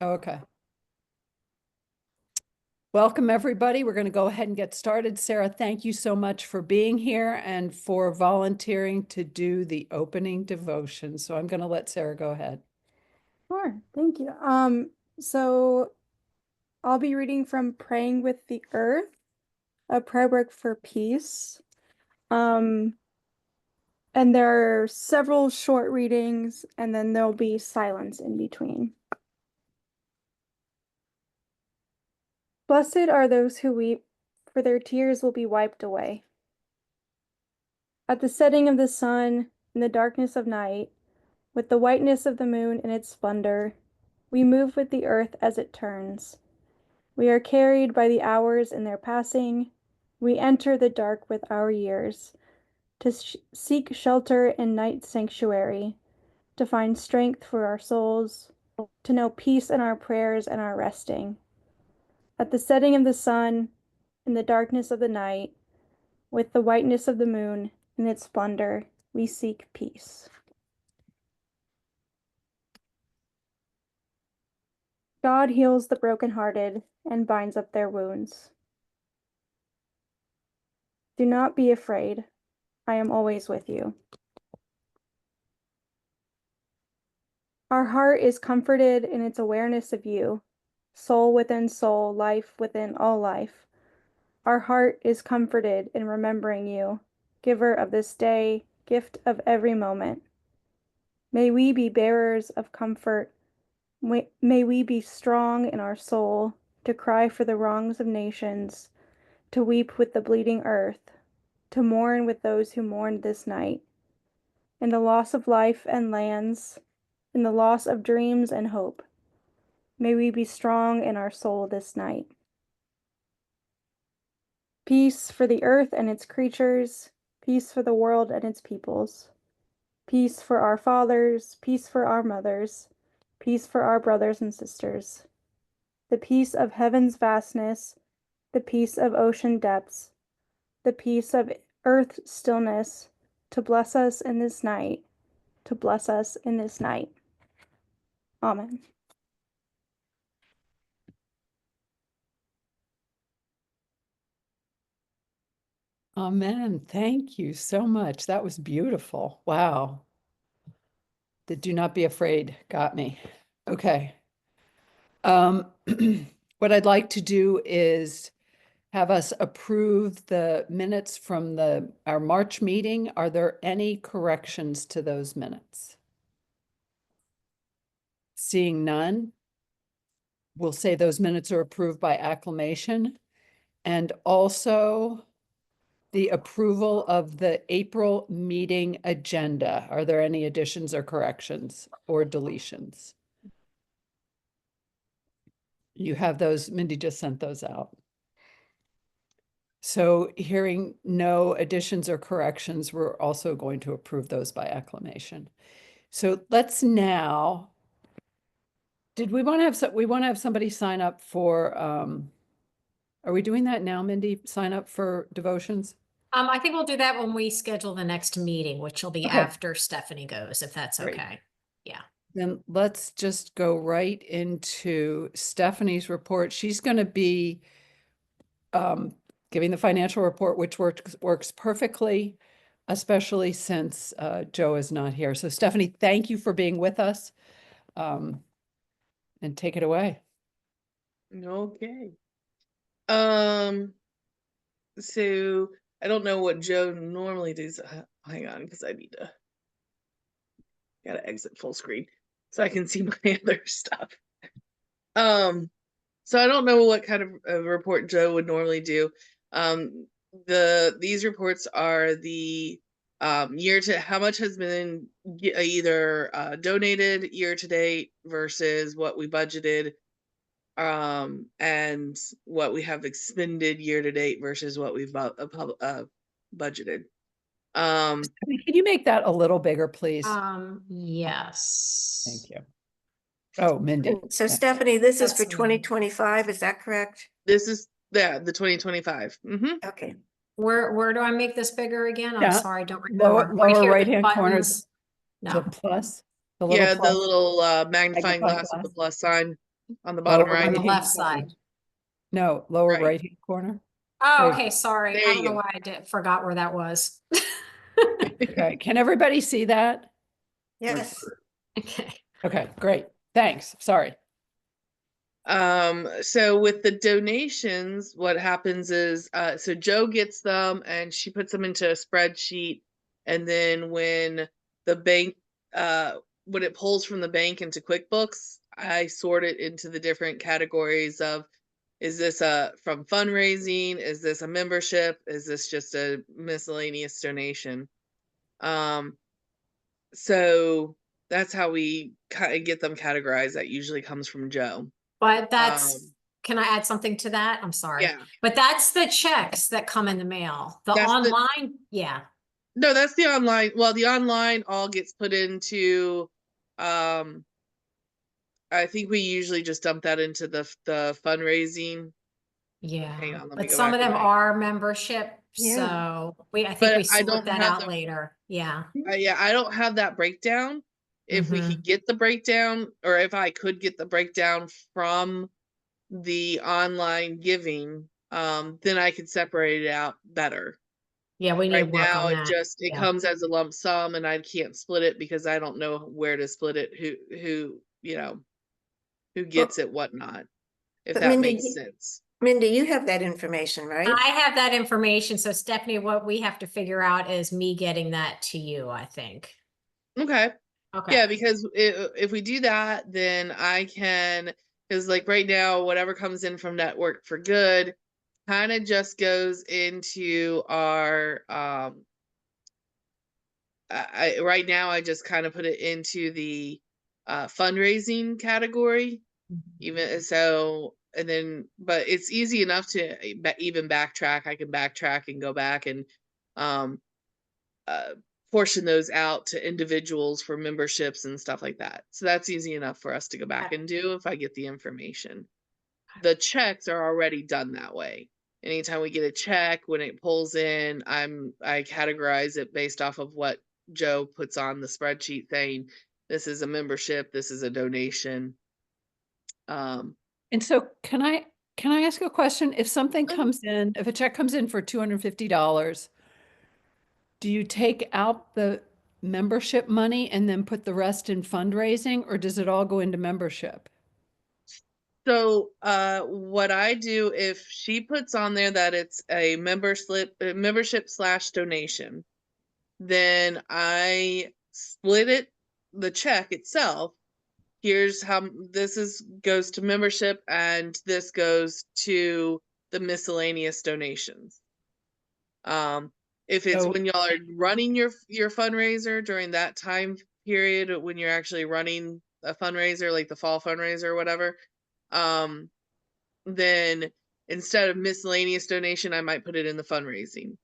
Okay. Welcome, everybody. We're going to go ahead and get started. Sarah, thank you so much for being here and for volunteering to do the opening devotion. So I'm going to let Sarah go ahead. Sure, thank you. So I'll be reading from Praying with the Earth, a prayer book for peace. Um, and there are several short readings, and then there'll be silence in between. Blessed are those who weep, for their tears will be wiped away. At the setting of the sun, in the darkness of night, with the whiteness of the moon in its splendor, we move with the earth as it turns. We are carried by the hours in their passing. We enter the dark with our years, to seek shelter in night's sanctuary, to find strength for our souls, to know peace in our prayers and our resting. At the setting of the sun, in the darkness of the night, with the whiteness of the moon in its splendor, we seek peace. God heals the brokenhearted and binds up their wounds. Do not be afraid. I am always with you. Our heart is comforted in its awareness of you, soul within soul, life within all life. Our heart is comforted in remembering you, giver of this day, gift of every moment. May we be bearers of comfort. May we be strong in our soul to cry for the wrongs of nations, to weep with the bleeding earth, to mourn with those who mourn this night. In the loss of life and lands, in the loss of dreams and hope, may we be strong in our soul this night. Peace for the earth and its creatures, peace for the world and its peoples. Peace for our fathers, peace for our mothers, peace for our brothers and sisters. The peace of heaven's vastness, the peace of ocean depths, the peace of earth's stillness, to bless us in this night, to bless us in this night. Amen. Amen. Thank you so much. That was beautiful. Wow. The do not be afraid got me. Okay. What I'd like to do is have us approve the minutes from our March meeting. Are there any corrections to those minutes? Seeing none, we'll say those minutes are approved by acclamation. And also the approval of the April meeting agenda. Are there any additions or corrections or deletions? You have those, Mindy just sent those out. So hearing no additions or corrections, we're also going to approve those by acclamation. So let's now, did we want to have somebody sign up for, are we doing that now, Mindy? Sign up for devotions? I think we'll do that when we schedule the next meeting, which will be Okay. after Stephanie goes, if that's Great. okay. Yeah. Then let's just go right into Stephanie's report. She's going to be giving the financial report, which works perfectly, especially since Joe is not here. So Stephanie, thank you for being with us. And take it away. Okay. So I don't know what Joe normally does. Hang on, because I need to gotta exit full screen so I can see my other stuff. So I don't know what kind of report Joe would normally do. These reports are the year to how much has been either donated year to date versus what we budgeted, and what we have expended year to date versus what we've budgeted. Can you make that a little bigger, please? Yes. Thank you. Oh, Mindy. So Stephanie, this is for That's me. 2025, is that correct? This is the 2025. Okay. Where do I make this bigger again? I'm Yeah. sorry, I don't remember. Lower here, the right-hand corner, buttons. the No. plus, the little Yeah, plus. the little magnifying Magnifying glass with the glass. plus sign. on the bottom Lower right. On the right-hand left corner. side. No, lower Right. right-hand corner. Oh, There you okay, go. sorry. There I you don't know go. why forgot where that was. Okay, can everybody see that? Yes. Okay. Okay, great. Thanks. Sorry. So with the donations, what happens is, so Joe gets them and she puts them into a spreadsheet. And then when the bank, when it pulls from the bank into QuickBooks, I sort it into the different categories of, is this from fundraising? Is this a membership? Is this just a miscellaneous donation? So that's how we kind of get them categorized. That usually comes from Joe. But that's, Um, can I add something to that? I'm sorry. Yeah. But that's the checks that come in the mail. The That's the- online, yeah. No, that's the online. Well, the online all gets put into, I think we usually just dump that into the fundraising. Yeah, Hang on, let me but go some back of and them look. are membership, Yeah. so I think But we I sort don't that have out the- later. Yeah. Yeah, I don't have that breakdown. If we Mhm. could get the breakdown, or if I could get the breakdown from the online giving, then I could separate it out better. Yeah, we need to Right work now, on it that. just, it Yeah. comes as a lump sum and I can't split it because I don't know where to split it, who, who gets it, whatnot, if But that Mindy, makes sense. Mindy, you have that information, right? I have that information, so Stephanie, what we have to figure out is me getting that to you, I think. Okay. Okay. Yeah, because if we do that, then I can, because like right now, whatever comes in from Network for Good kind of just goes into our, right now I just kind of put it into the fundraising category. Even so, and then, but it's easy enough to even backtrack. I can backtrack and go back and um, portion those out to individuals for memberships and stuff like that. So that's easy enough for us to go back and do if I get the information. The checks are already done that way. Anytime we get a check, when it pulls in, I categorize it based off of what Joe puts on the spreadsheet saying, this is a membership, this is a donation. And so can I ask a question? If something Mhm. comes in, if a check comes in for $250, do you take out the membership money and then put the rest in fundraising, or does it all go into membership? So what I do, if she puts on there that it's a membership / donation, then I split it, the check itself. Here's how goes to membership and this goes to the miscellaneous donations. If it's So- when y'all are running your fundraiser during that time period, when you're actually running a fundraiser like the fall fundraiser or whatever, then instead of miscellaneous donation, I might put it in the fundraising,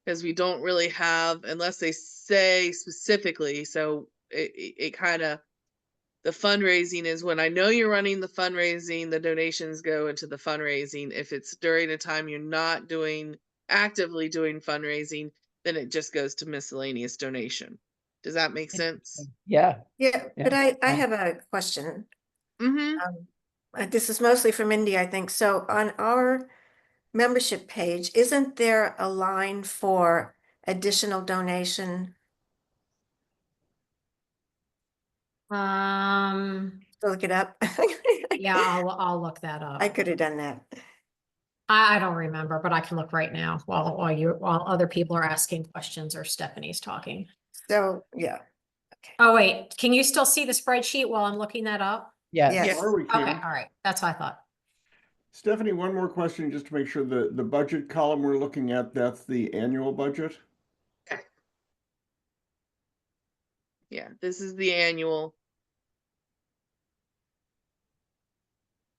because we don't really have, unless they say specifically. So it kind of, the fundraising is when I know you're running the fundraising, the donations go into the fundraising. If it's during a time you're not actively doing fundraising, then it just goes to miscellaneous donation. Does that make sense? Yeah. Yeah, Yeah, but I yeah. have a question. Mm-hmm. This is mostly for Mindy, I think. So on our membership page, isn't there a line for additional donation? Look it up. Yeah, I'll look that up. I could have done that. I don't remember, but I can look right now while other people are asking questions or Stephanie's talking. So, yeah. Oh, wait, can you still see the spreadsheet while I'm looking that up? Yes. Yes. Or we Okay, can. all right, that's what I thought. Stephanie, one more question just to make sure the budget column we're looking at, that's the annual budget? Yeah, this is the annual.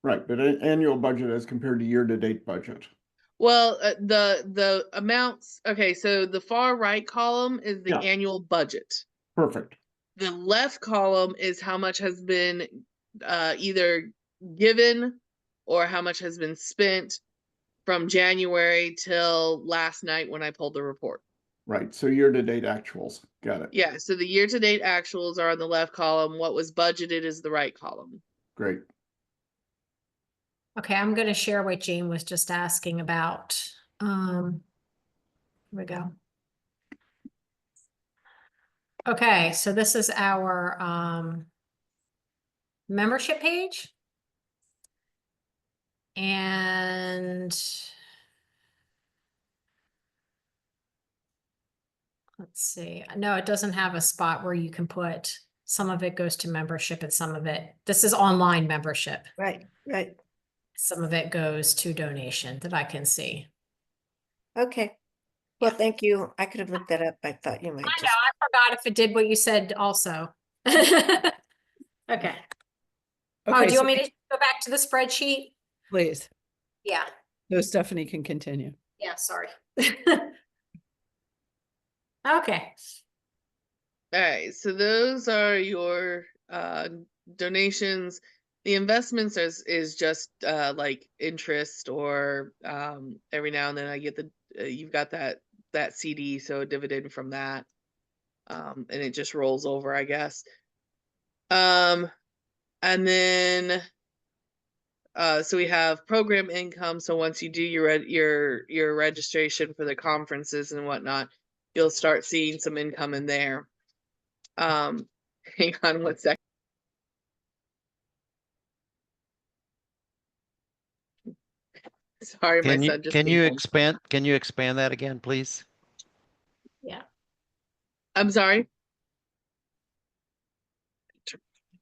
Right, but annual budget as compared to year-to-date budget. Well, the amounts. Okay, so the far right column is the Yeah. annual budget. Perfect. The left column is how much has been either given or how much has been spent from January till last night when I pulled the report. Right, so year-to-date actuals. Got it. Yeah, so the year-to-date actuals are on the left column. What was budgeted is the right column. Great. Okay, I'm gonna share what Jane was just asking about. Here we go. Okay, so this is our membership page. And let's see. No, it doesn't have a spot where you can put, some of it goes to membership and some of it, this is online membership. Right, right. Some of it goes to donation that I can see. Okay. Well, thank you. I could have looked that up. I thought you might I know, just. I forgot if it did what you said also. Okay. Oh, Okay, do you so want me to go back to the spreadsheet? please, Yeah, so Stephanie can continue. yeah, sorry. Okay. All right, so those are your donations. The investments is just like interest, or every now and then I get the you've got that CD, so a dividend from that, and it just rolls over, I guess. And then so we have program income. So once you do your registration for the conferences and whatnot, you'll start seeing some income in there. Hang on one second. Sorry, my son just Can came you home. expand that again, please? Yeah. I'm sorry.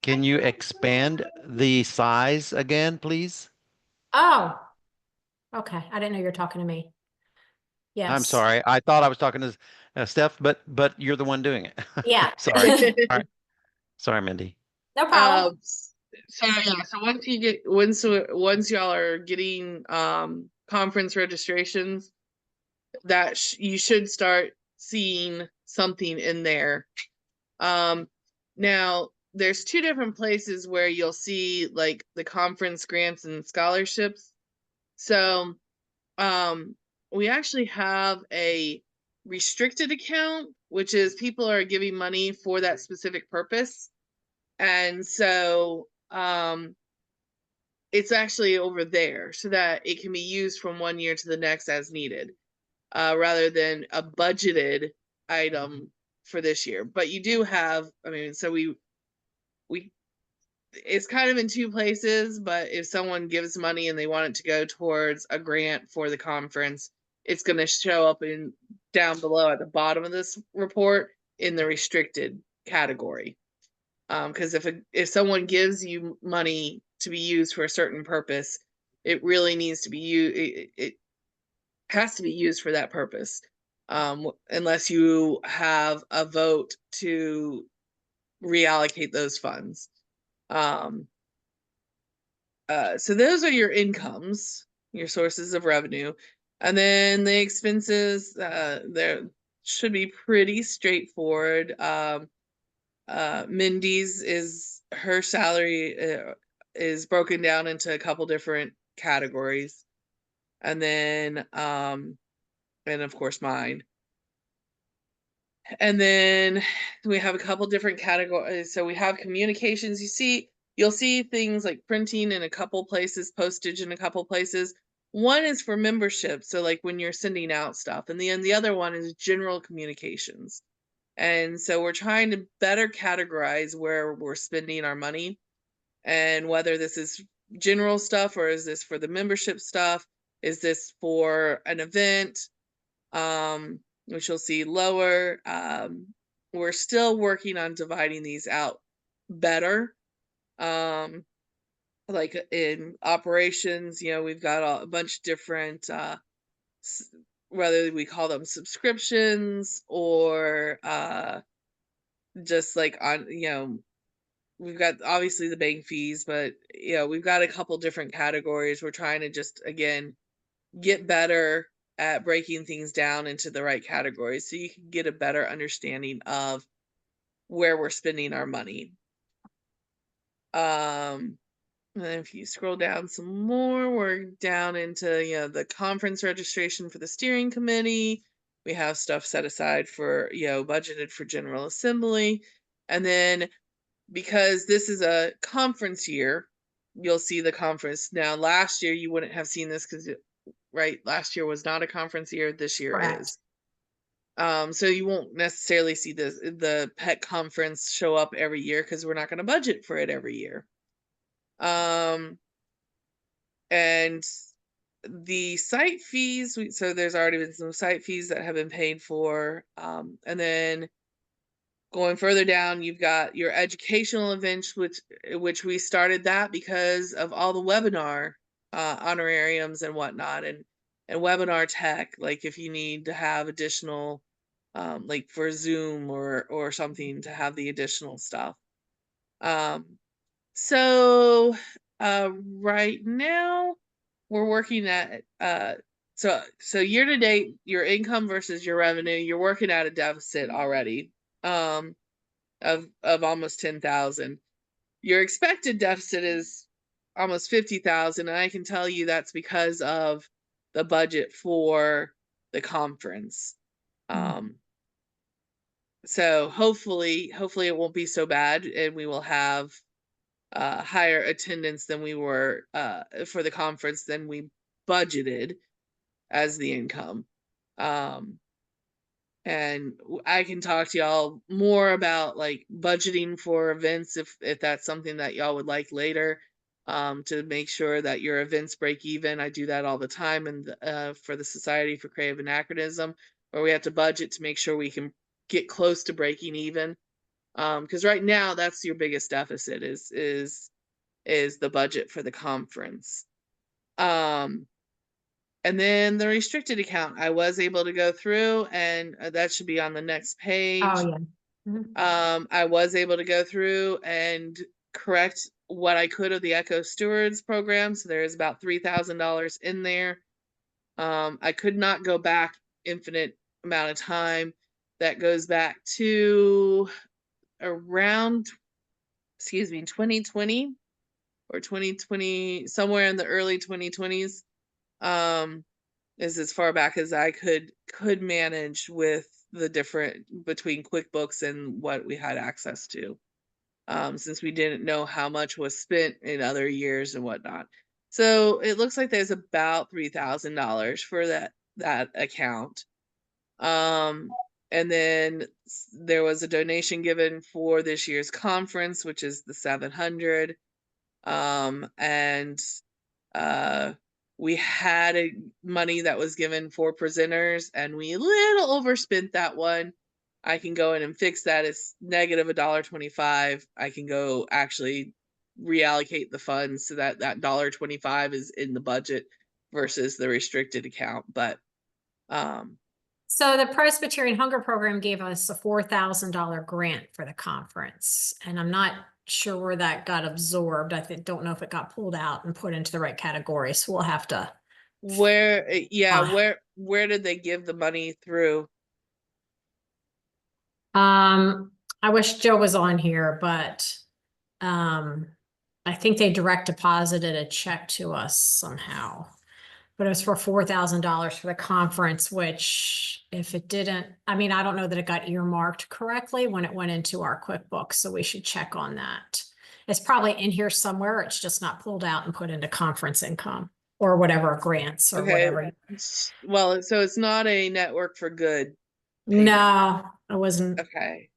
Can you expand the size again, please? Oh, okay. I didn't know you were talking to me. Yes. I'm sorry. I thought I was talking to Steph, but you're the one doing it. Yeah. Sorry. All right. Sorry, Mindy. No problem. So yeah, so once y'all are getting conference registrations, that you should start seeing something in there. Now there's two different places where you'll see like the conference grants and scholarships. So we actually have a restricted account, which is people are giving money for that specific purpose. And so it's actually over there so that it can be used from one year to the next as needed, rather than a budgeted item for this year. But you do have, I mean, so we it's kind of in two places, but if someone gives money and they want it to go towards a grant for the conference, it's going to show up in down below at the bottom of this report in the restricted category. Because if someone gives you money to be used for a certain purpose, it really needs to be used. It has to be used for that purpose, unless you have a vote to reallocate those funds. So those are your incomes, your sources of revenue, and then the expenses. There should be pretty straightforward. Mindy's is her salary is broken down into a couple different categories, and then and of course mine. And then we have a couple different categories. So we have communications. You'll see things like printing in a couple places, postage in a couple places. One is for membership, so like when you're sending out stuff, and the other one is general communications. And so we're trying to better categorize where we're spending our money, and whether this is general stuff or is this for the membership stuff? Is this for an event? Which you'll see lower. We're still working on dividing these out better. Like in operations, we've got a bunch of different, whether we call them subscriptions or just like on, we've got obviously the bank fees, but we've got a couple different categories. We're trying to just, again, get better at breaking things down into the right categories so you can get a better understanding of where we're spending our money. And then if you scroll down some more, we're down into the conference registration for the steering committee. We have stuff set aside for budgeted for General Assembly. And then because this is a conference year, you'll see the conference. Now, last year you wouldn't have seen this because, right, last year was not a conference year. This year Correct. is. So you won't necessarily see the PEC conference show up every year because we're not going to budget for it every year. And the site fees, so there's already been some site fees that have been paid for. And then going further down, you've got your educational events, which we started that because of all the webinar honorariums and whatnot, and webinar tech. Like if you need to have additional, like for Zoom or something to have the additional stuff. So right now we're working at so year to date, your income versus your revenue, you're working at a deficit already of almost 10,000. Your expected deficit is almost 50,000, and I can tell you that's because of the budget for the conference. So hopefully it won't be so bad, and we will have higher attendance than we were for the conference than we budgeted as the income. And I can talk to y'all more about like budgeting for events if that's something that y'all would like later, to make sure that your events break even. I do that all the time, and for the Society for Creative Anachronism, where we have to budget to make sure we can get close to breaking even. Because right now that's your biggest deficit is the budget for the conference. And then the restricted account, I was able to go through, and that should be on the next page. Oh, yeah. Mhm. I was able to go through and correct what I could of the Echo Stewards program. So there is about $3,000 in there. I could not go back infinite amount of time. That goes back to around, 2020 or 2020, somewhere in the early 2020s. Is as far back as I could manage with the different between QuickBooks and what we had access to, since we didn't know how much was spent in other years and whatnot. So it looks like there's about $3,000 for that account. And then there was a donation given for this year's conference, which is the 700. And we had money that was given for presenters, and we a little overspent that one. I can go in and fix that. It's negative $1.25. I can go actually reallocate the funds so that $1.25 is in the budget versus the restricted account. But So the Presbyterian Hunger Program gave us a $4,000 grant for the conference, and I'm not sure where that got absorbed. I don't know if it got pulled out and put into the right category. So we'll have to. where did they give the money through? I wish Joe was on here, but I think they direct deposited a check to us somehow. But it was for $4,000 for the conference, which if it didn't, I mean, I don't know that it got earmarked correctly when it went into our QuickBooks, so we should check on that. It's probably in here somewhere. It's just not pulled out and put into conference income or whatever, grants or whatever. Well, so it's not a Network for Good payment. No, it wasn't. Okay.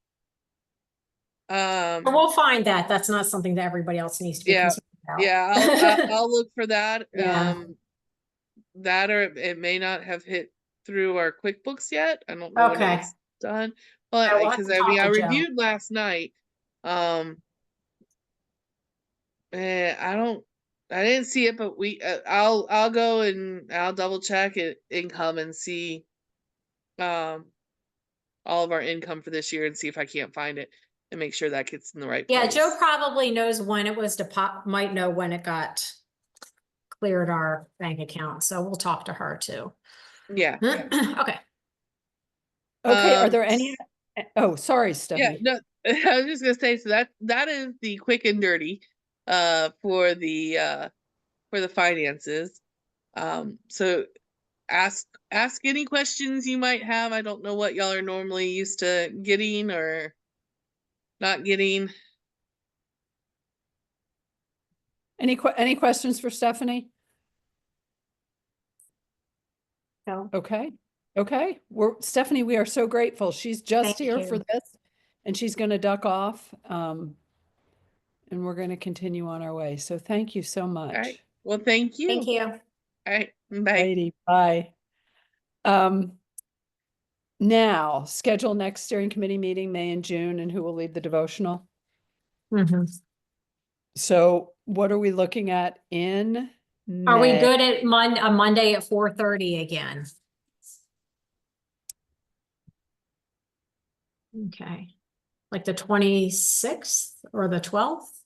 But we'll find that. That's not something that everybody else needs to be concerned about. Yeah, I'll look for that. Yeah. That or it may not have hit through our QuickBooks yet. I don't know when Okay. it's done. Yeah, But we'll have because to I mean talk I to Joe. reviewed last night. I didn't see it, but I'll go and I'll double check it income and see all of our income for this year and see if I can't find it and make sure that gets in the right Yeah, place. Joe probably knows when it was might know when it got cleared our bank account. So we'll talk to her too. Yeah. Okay. Okay, are there any? Oh, sorry, Yeah, Stephanie. no, I was just gonna say, so that is the quick and dirty for the finances. So ask any questions you might have. I don't know what y'all are normally used to getting or not getting. Any questions for Stephanie? No. Okay, okay. Stephanie, we are so grateful. She's just Thank here for you. this and she's going to duck off. And we're going to continue on our way. So thank you so All right. much. Well, thank you. Thank you. All right. Bye. Lady, bye. Now schedule next steering committee meeting, May and June, and who will lead the devotional. Mhm. So what are we looking at in Are we May? good at Monday at 4:30 again? Okay, like the 26th or the 12th?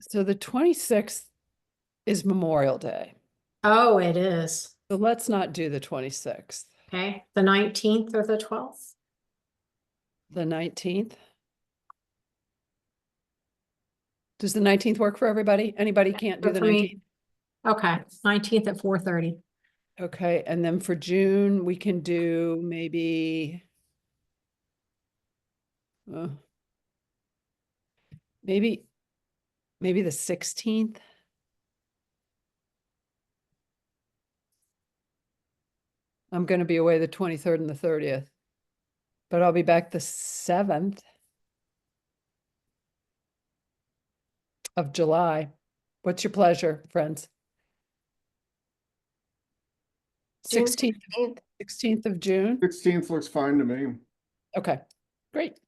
So the 26th is Memorial Day. Oh, it is. So let's not do the 26th. Okay, the 19th or the 12th? The 19th. Does the 19th work for everybody? Anybody can't do Good the for me. 19th? Okay, 19th at 4:30. Okay, and then for June, we can do maybe uh, maybe the 16th. I'm going to be away the 23rd and the 30th, but I'll be back the 7th of July. What's your pleasure, friends? June 16th, 16th. 16th of June? 16th looks fine to me. Okay, great.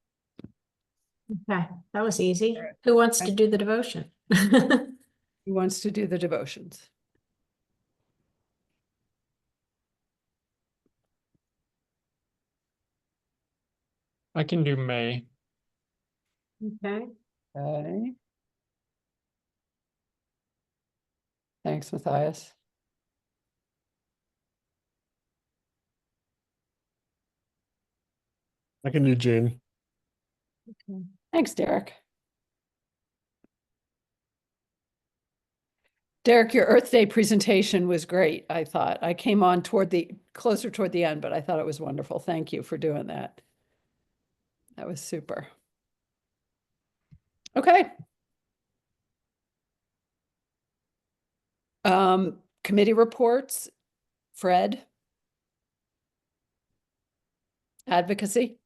Okay, that was easy. Who wants to do the devotion? Who wants to do the devotions? I can do May. Okay, Okay. Thanks, Matthias. I can do June. Thanks, Derek. Derek, your Earth Day presentation was great, I thought. I came on closer toward the end, but I thought it was wonderful. Thank you for doing that. That was super. Okay. Committee reports, Fred. Advocacy.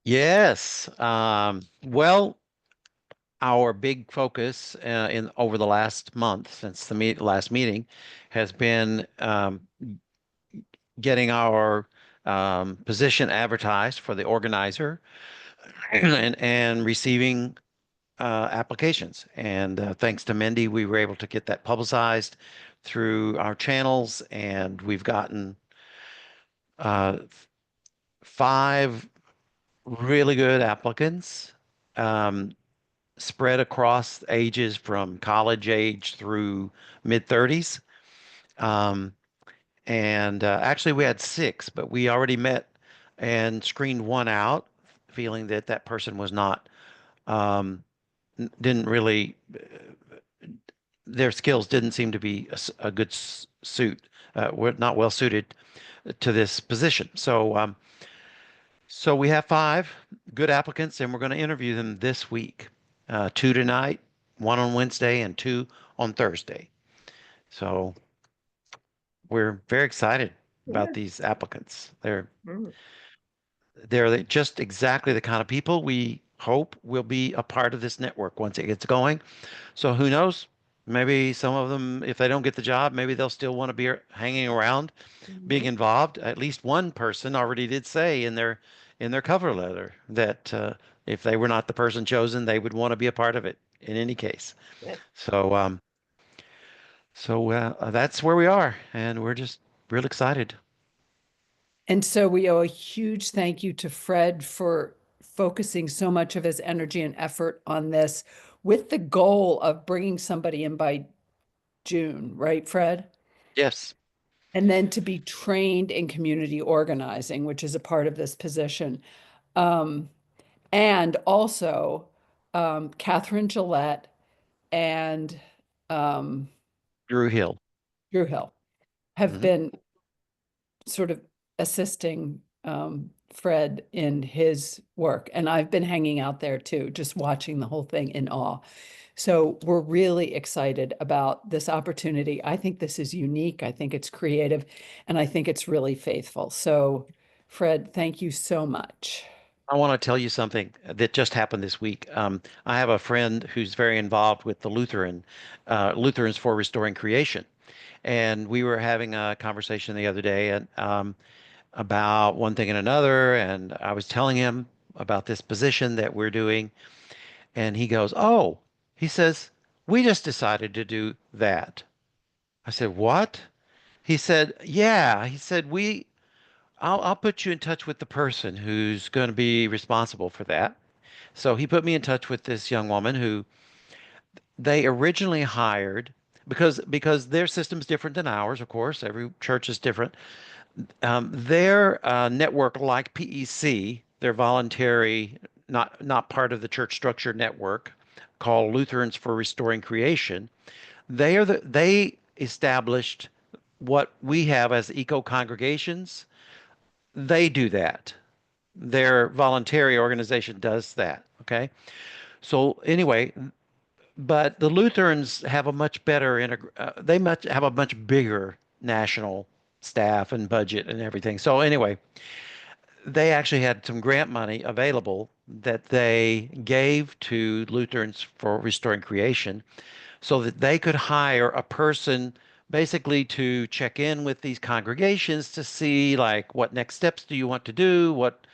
Yes. Well, our big focus in over the last month since the last meeting has been getting our position advertised for the organizer and receiving applications. And thanks to Mindy, we were able to get that publicized through our channels, and we've gotten 5 really good applicants, spread across ages from college age through mid-30s. And actually, we had 6, but we already met and screened one out, feeling that that person was not, didn't really, their skills didn't seem to be a good suit, were not well suited to this position. So we have 5 good applicants, and we're going to interview them this week. 2 tonight, 1 on Wednesday, and 2 on Thursday. So we're very excited about these applicants. Mm. They're just exactly the kind of people we hope will be a part of this network once it gets going. So who knows? Maybe some of them, if they don't get the job, maybe they'll still want to be hanging around, being involved. At least one person already did say in their cover letter that if they were not the person chosen, they would want to be a part of it in any case. Good. So that's where we are, and we're just real excited. And so we owe a huge thank you to Fred for focusing so much of his energy and effort on this with the goal of bringing somebody in by June, right, Fred? Yes. And then to be trained in community organizing, which is a part of this position. And also Catherine Gillette and Drew Hill. Drew Hill have Mhm. been sort of assisting Fred in his work. And I've been hanging out there too, just watching the whole thing in awe. So we're really excited about this opportunity. I think this is unique. I think it's creative, and I think it's really faithful. So, Fred, thank you so much. I want to tell you something that just happened this week. I have a friend who's very involved with the Lutherans for Restoring Creation. And we were having a conversation the other day and about one thing and another. And I was telling him about this position that we're doing. And he goes, "Oh," he says, "we just decided to do that." I said, "What?" He said, "Yeah." He said, I'll put you in touch with the person who's going to be responsible for that." So he put me in touch with this young woman who they originally hired because their system's different than ours, of course. Every church is different. Their network, like PEC, their voluntary, not part of the church structure network, called Lutherans for Restoring Creation. They established what we have as eco congregations. They do that. Their voluntary organization does that. Okay. So anyway, but the Lutherans have a much better they much have a much bigger national staff and budget and everything. So anyway, they actually had some grant money available that they gave to Lutherans for Restoring Creation so that they could hire a person basically to check in with these congregations to see like what next steps do you want to do, what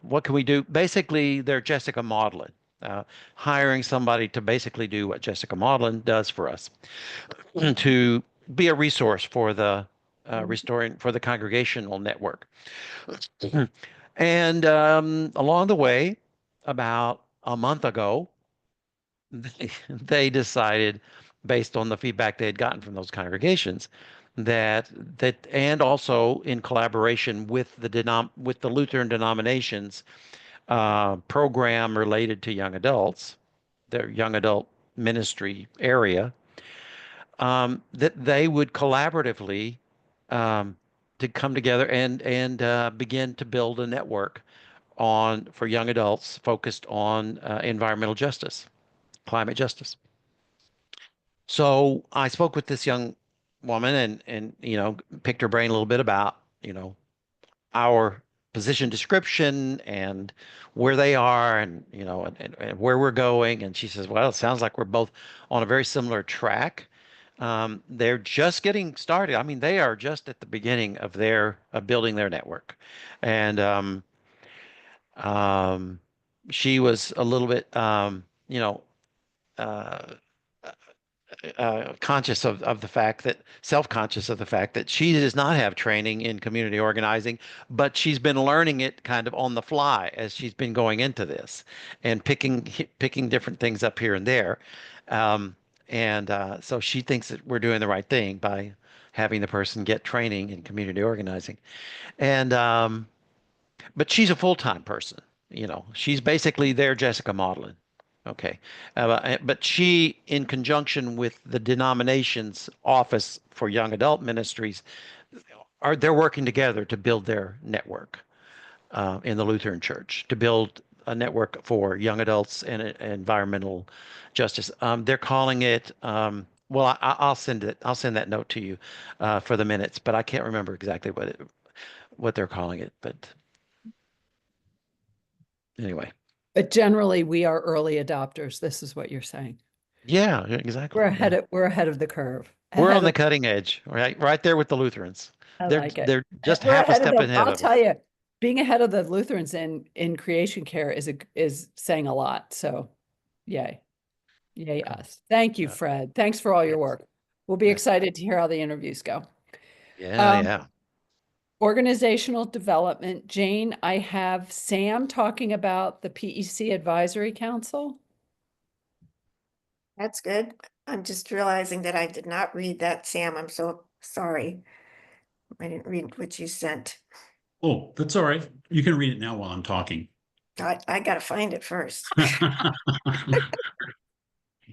what can we do? Basically, they're Jessica Maudlin, hiring somebody to basically do what Jessica Maudlin does for us, to be a resource for the restoring for the congregational network. And along the way, about a month ago, they decided, based on the feedback they had gotten from those congregations, that and also in collaboration with the Lutheran denominations program related to young adults, their young adult ministry area, that they would collaboratively to come together and begin to build a network for young adults focused on environmental justice, climate justice. So I spoke with this young woman and picked her brain a little bit about our position description and where they are and and where we're going. And she says, "Well, it sounds like we're both on a very similar track." They're just getting started. I mean, they are just at the beginning of their of building their network, and um, she was a little bit uh, conscious of the fact that self-conscious of the fact that she does not have training in community organizing, but she's been learning it kind of on the fly as she's been going into this and picking different things up here and there. So she thinks that we're doing the right thing by having the person get training in community organizing. And but she's a full-time person. She's basically their Jessica Maudlin. Okay. But she, in conjunction with the denomination's office for young adult ministries, they're working together to build their network in the Lutheran Church, to build a network for young adults and environmental justice. They're calling it, well, I'll send it. I'll send that note to you for the minutes, but I can't remember exactly what they're calling it. But anyway. But generally, we are early adopters. This is what you're saying. Yeah, exactly. We're ahead of the curve. We're Ahead on the of- cutting edge, right there with the Lutherans. I They're like it. they're just We're half a ahead of step them. ahead I'll of tell us. you, being ahead of the Lutherans in creation care is saying a lot. So, yay. Yay us. Thank you, Yeah. Fred. Thanks for all your Yes. work. We'll be Yes. excited to hear how the interviews go. Yeah, Um, yeah. Organizational development. Jane, I have Sam talking about the PEC Advisory Council. That's good. I'm just realizing that I did not read that, Sam. I'm so sorry. I didn't read what you sent. Oh, that's all right. You can read it now while I'm talking. I gotta find it first.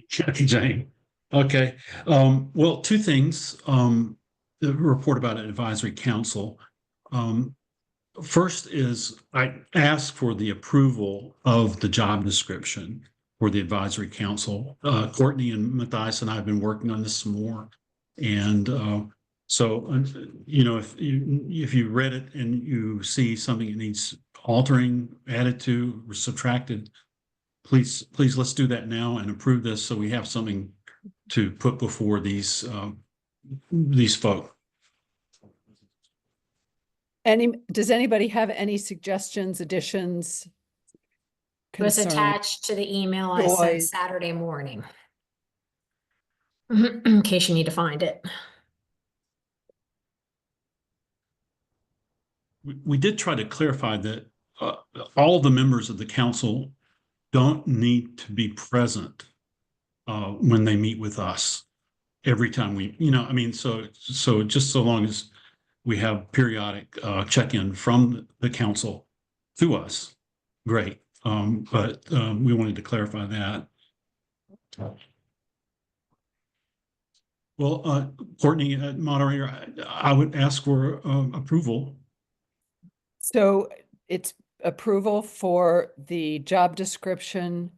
Jane. Okay. Well, two things. The report about an advisory council. First is I asked for the approval of the job description. for the advisory council. Courtney and Matthias and I have been working on this some more. And if you read it and you see something that needs altering, added to, or subtracted, please let's do that now and approve this so we have something to put before these folk. Does anybody have any suggestions, additions? It was concerns? attached to the email I sent Joys. Saturday morning. In case you need to find it. We did try to clarify that all the members of the council don't need to be present when they meet with us every time so just so long as we have periodic check-in from the council to us, great. But we wanted to clarify that. Well, Courtney, moderator, I would ask for approval. So it's approval for the job description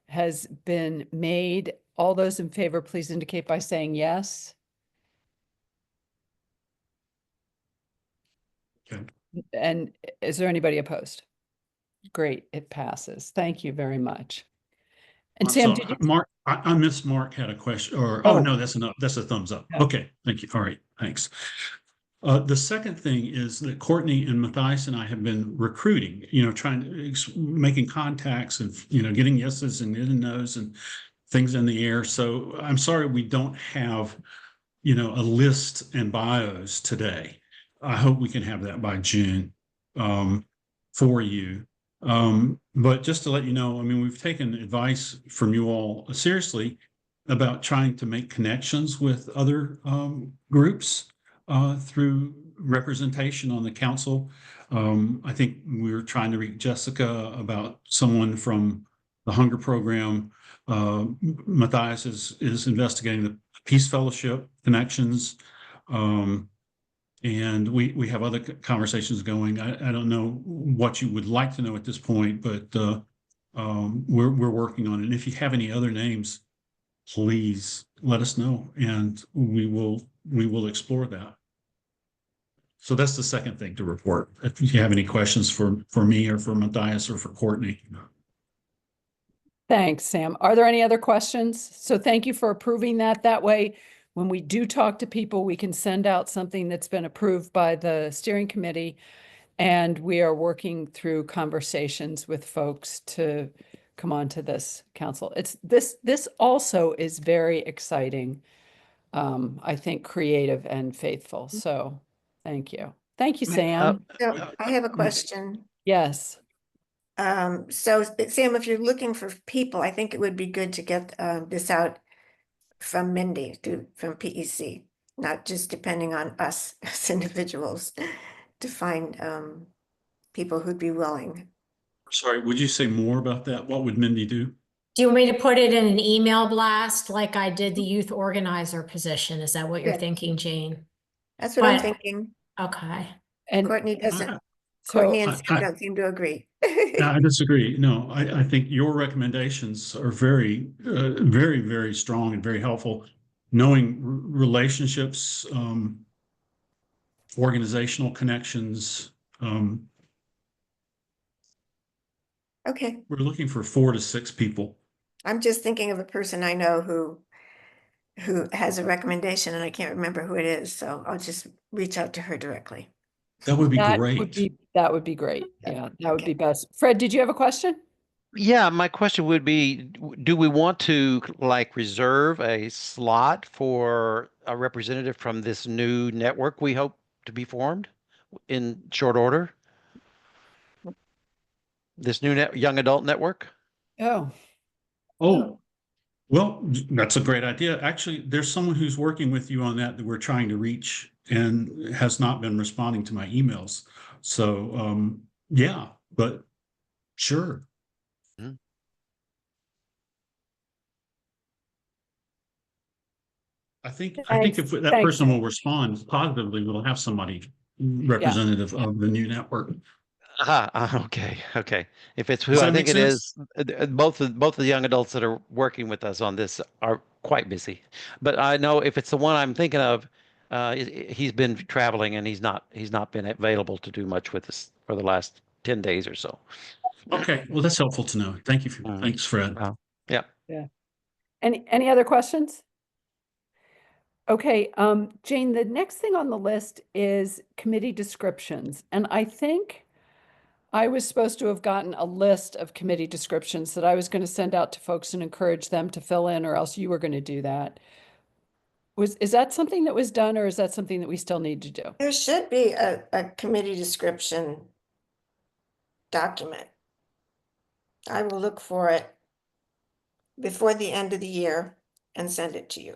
has been made. All those in favor, please indicate by saying yes. Okay. And is there anybody opposed? Great, it passes. Thank you very much. And Sam, So did you? Mark, I missed Mark had a question Oh. no, that's enough. That's a thumbs up. Yeah. Okay, thank you. All right, thanks. The second thing is that Courtney and Matthias and I have been recruiting, making contacts and, getting yeses and getting nos and things in the air. So I'm sorry we don't have, a list and bios today. I hope we can have that by June for you. But just to let you know, we've taken advice from you all seriously about trying to make connections with other groups through representation on the council. I think we were trying to reach Jessica about someone from the Hunger Program. Matthias is investigating the Peace Fellowship connections. And we have other conversations going. I don't know what you would like to know at this point, but we're working on it. And if you have any other names, please let us know, and we will explore that. So that's the second thing to report. If you have any questions for me or for Matthias or for Courtney. Thanks, Sam. Are there any other questions? So thank you for approving that. That way, when we do talk to people, we can send out something that's been approved by the steering committee. And we are working through conversations with folks to come on to this council. This also is very exciting. I think creative and faithful. So thank you. Thank you, Sam. So I have a question. Yes. So Sam, if you're looking for people, I think it would be good to get this out from Mindy from PEC, not just depending on us as individuals to find people who'd be willing. Sorry, would you say more about that? What would Mindy do? Do you want me to put it in an email blast like I did the youth organizer position? Is that what you're Yeah. thinking, Jane? That's what I'm But- thinking. Okay. And Courtney doesn't. so Courtney and Sam don't seem to agree. I disagree. No, I think your recommendations are very, very, very strong and very helpful. Knowing relationships, organizational connections. Okay, We're looking for 4 to 6 people. I'm just thinking of a person I know who has a recommendation and I can't remember who it is, so I'll just reach out to her directly. That would be that great. would be great. Yeah, that would Okay. be best. Fred, did you have a question? Yeah, my question would be, do we want to reserve a slot for a representative from this new network we hope to be formed in short order? This new young adult network? Oh, Oh, well, that's a great idea. Actually, there's someone who's working with you on that we're trying to reach and has not been responding to my emails. So, yeah, but sure. Mhm. I think Thanks. if that Thanks. person will respond positively, we'll have somebody representative of the new network. Okay, okay. If it's who Does I that make think it sense? is, both of the young adults that are working with us on this are quite busy. But I know if it's the one I'm thinking of, he's been traveling and he's not been available to do much with us for the last 10 days or so. Okay, well, that's helpful to know. Thank you. Mhm. Thanks, Fred. Yeah. Yeah. Any other questions? Okay, Jane, the next thing on the list is committee descriptions. And I think I was supposed to have gotten a list of committee descriptions that I was going to send out to folks and encourage them to fill in, or else you were going to do that. Is that something that was done, or is that something that we still need to do? There should be a committee description document. I will look for it before the end of the year and send it to you.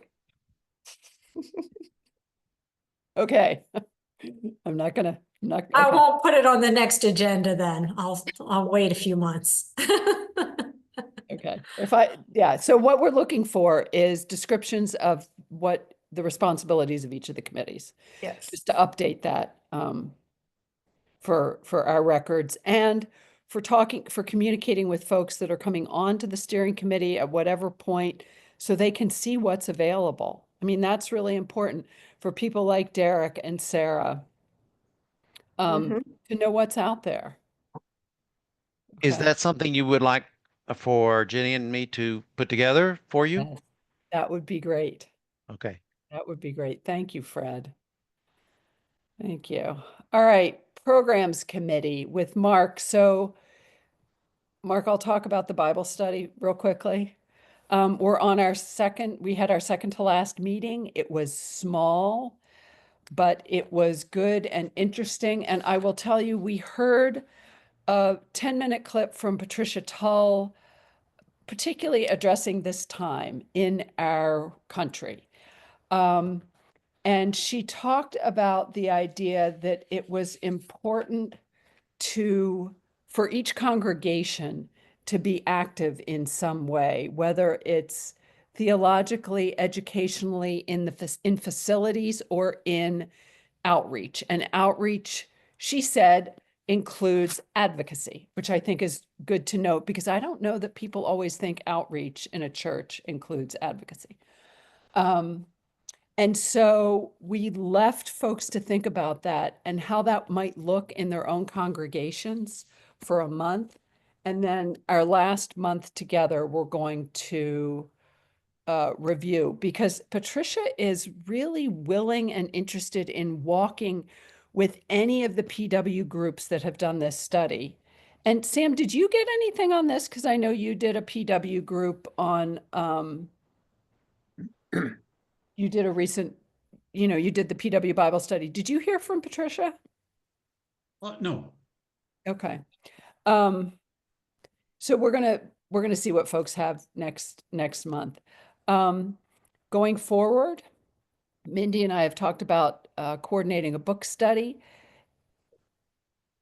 Okay. I'm not, I okay. won't put it on the next agenda then. I'll wait a few months. Okay. So what we're looking for is descriptions of what the responsibilities of each of the committees, Yes. just to update that, for our records and for communicating with folks that are coming on to the steering committee at whatever point, so they can see what's available. I mean, that's really important for people like Derek and Sarah, Mhm. to know what's out there. Is Okay. that something you would like for Jenny and me to put together for you? Yes, that would be great. Okay. That would be great. Thank you, Fred. Thank you. All right, Programs Committee with Mark. So, Mark, I'll talk about the Bible study real quickly. We had our second to last meeting. It was small, but it was good and interesting. And I will tell you, we heard a 10-minute clip from Patricia Tull, particularly addressing this time in our country. And she talked about the idea that it was important for each congregation to be active in some way, whether it's theologically, educationally, in facilities, or in outreach. And outreach, she said, includes advocacy, which I think is good to note, because I don't know that people always think outreach in a church includes advocacy. And so we left folks to think about that and how that might look in their own congregations for a month. And then our last month together, we're going to review, because Patricia is really willing and interested in walking with any of the PW groups that have done this study. And Sam, did you get anything on this? Because I know you did a PW group on, you did a recent, you did the PW Bible study. Did you hear from Patricia? No. Okay. So we're gonna see what folks have next month. Going forward, Mindy and I have talked about coordinating a book study,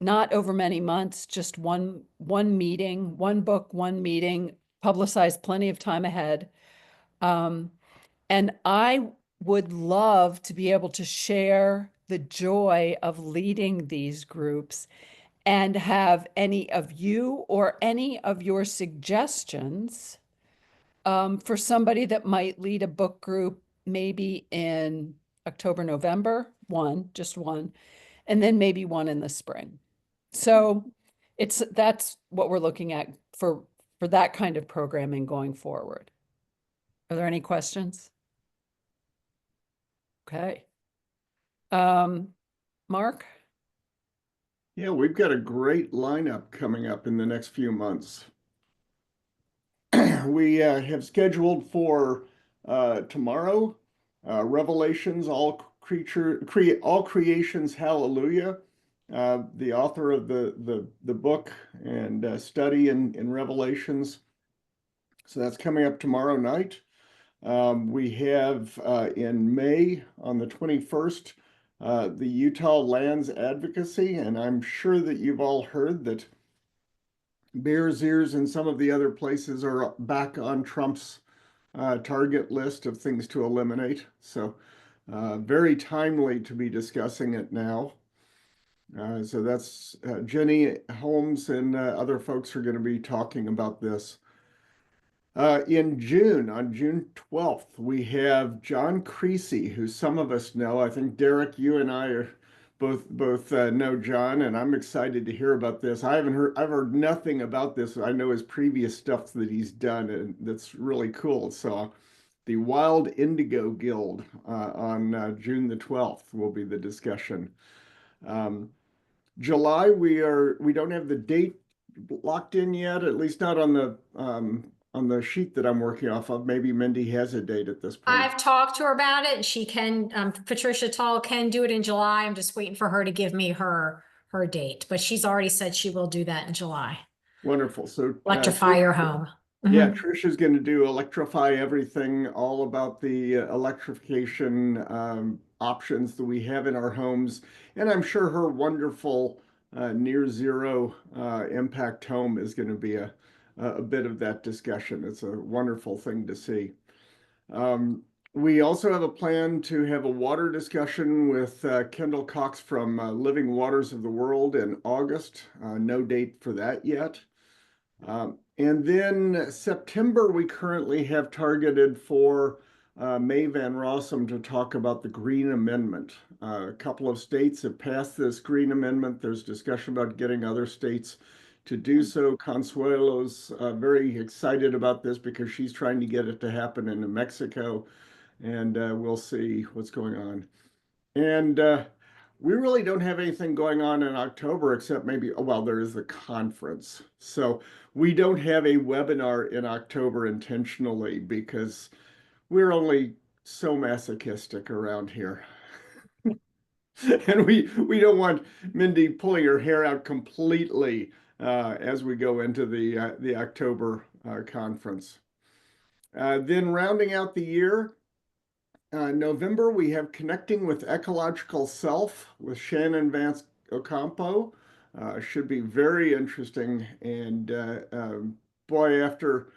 not over many months, just one meeting, one book, one meeting, publicized plenty of time ahead. And I would love to be able to share the joy of leading these groups and have any of you or any of your suggestions for somebody that might lead a book group, maybe in October, November, just one, and then maybe one in the spring. So that's what we're looking at for that kind of programming going forward. Are there any questions? Okay. Mark? Yeah, we've got a great lineup coming up in the next few months. We have scheduled for tomorrow, Revelations, all creations, hallelujah. The author of the book and study in Revelations. So that's coming up tomorrow night. We have in May on the 21st, the Utah Lands Advocacy, and I'm sure that you've all heard that Bears Ears and some of the other places are back on Trump's target list of things to eliminate. So very timely to be discussing it now. So that's Jenny Holmes and other folks are going to be talking about this. In June, on June 12th, we have John Creasy, who some of us know. I think Derek, you and I are both know John, and I'm excited to hear about this. I've heard nothing about this. I know his previous stuff that he's done, and that's really cool. So the Wild Indigo Guild on June the 12th will be the discussion. July, we don't have the date locked in yet, at least not on the sheet that I'm working off of. Maybe Mindy has a date at this point. I've talked to her about it and she can, Patricia Tall can do it in July. I'm just waiting for her to give me her date, but she's already said she will do that in July. Wonderful. So Electrify your home. Yeah, Mhm. Trisha's going to do Electrify Everything, all about the electrification options that we have in our homes. And I'm sure her wonderful near zero impact home is going to be a bit of that discussion. It's a wonderful thing to see. We also have a plan to have a water discussion with Kendall Cox from Living Waters of the World in August. No date for that yet. And then September, we currently have targeted for May Van Rossum to talk about the Green Amendment. A couple of states have passed this Green Amendment. There's discussion about getting other states to do so. Consuelo's very excited about this because she's trying to get it to happen in New Mexico, and we'll see what's going on. And we really don't have anything going on in October except maybe, oh, well, there is the conference. So we don't have a webinar in October intentionally because we're only so masochistic around here. And we don't want Mindy pulling her hair out completely as we go into the October conference. Then rounding out the year, November, we have Connecting with Ecological Self with Shannon Vance Ocampo. Should be very interesting. And boy, after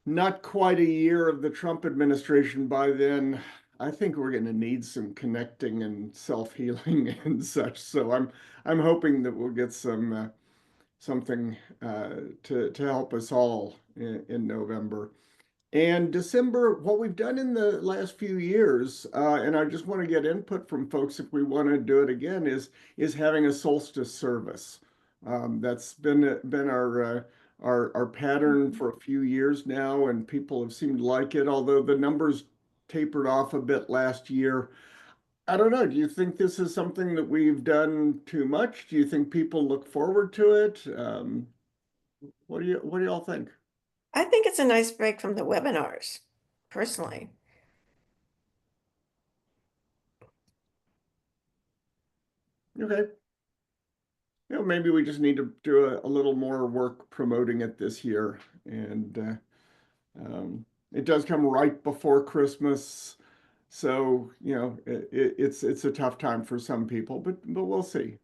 not quite a year of the Trump administration by then, I think we're going to need some connecting and self-healing and such. So I'm hoping that we'll get some something to help us all in November. And December, what we've done in the last few years, and I just want to get input from folks if we want to do it again, is having a solstice service. That's been our pattern for a few years now, and people have seemed to like it, although the numbers tapered off a bit last year. I don't know. Do you think this is something that we've done too much? Do you think people look forward to it? What do y'all think? I think it's a nice break from the webinars, personally. Okay. You know, maybe we just need to do a little more work promoting it this year. And it does come right before Christmas. So, you know, it's a tough time for some people, but we'll see.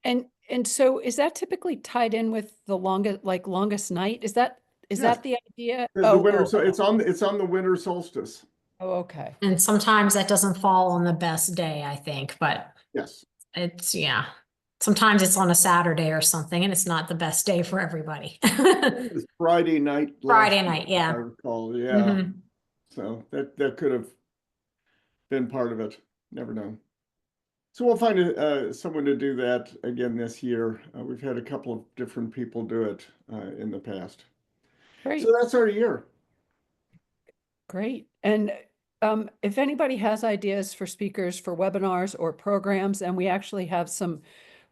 And so is that typically tied in with the longest night? Is that Yes. the idea? The winter, Oh, so it's on the winter solstice. oh, okay. And sometimes that doesn't fall on the best day, I think, but Yes. it's, yeah. Sometimes it's on a Saturday or something and it's not the best day for everybody. It's Friday night. Friday last night, year, yeah. I recall, yeah. Mhm. So that could have been part of it. Never know. So we'll find someone to do that again this year. We've had a couple of different people do it in the past. Great. So that's our year. Great. And if anybody has ideas for speakers for webinars or programs, and we actually have some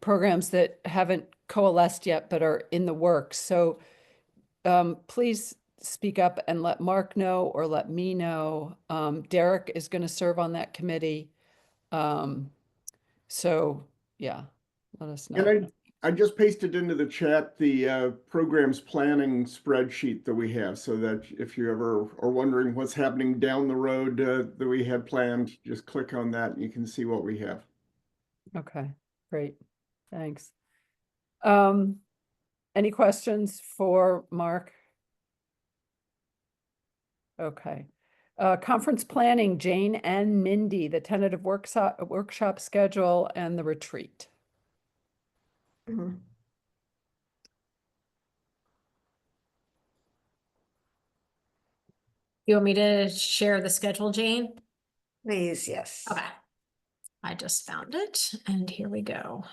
programs that haven't coalesced yet, but are in the works. So please speak up and let Mark know or let me know. Derek is going to serve on that committee. So yeah, let us know. And I just pasted into the chat the programs planning spreadsheet that we have, so that if you ever are wondering what's happening down the road that we had planned, just click on that and you can see what we have. Okay, great. Thanks. Any questions for Mark? Okay. Conference planning, Jane and Mindy, the tentative workshop schedule and the retreat. Mhm. You want me to share the schedule, Jane? Please, yes. Okay. I just found it and here we go.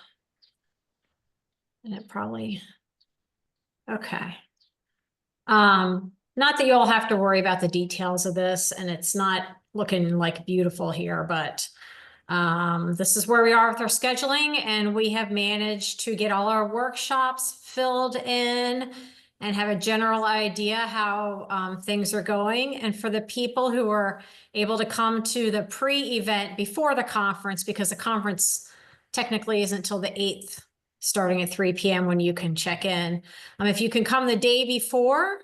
And it probably, okay. Not that you all have to worry about the details of this, and it's not looking like beautiful here, but this is where we are with our scheduling, and we have managed to get all our workshops filled in and have a general idea how things are going. And for the people who are able to come to the pre-event before the conference, because the conference technically isn't until the 8th, starting at 3 p.m. when you can check in. If you can come the day before,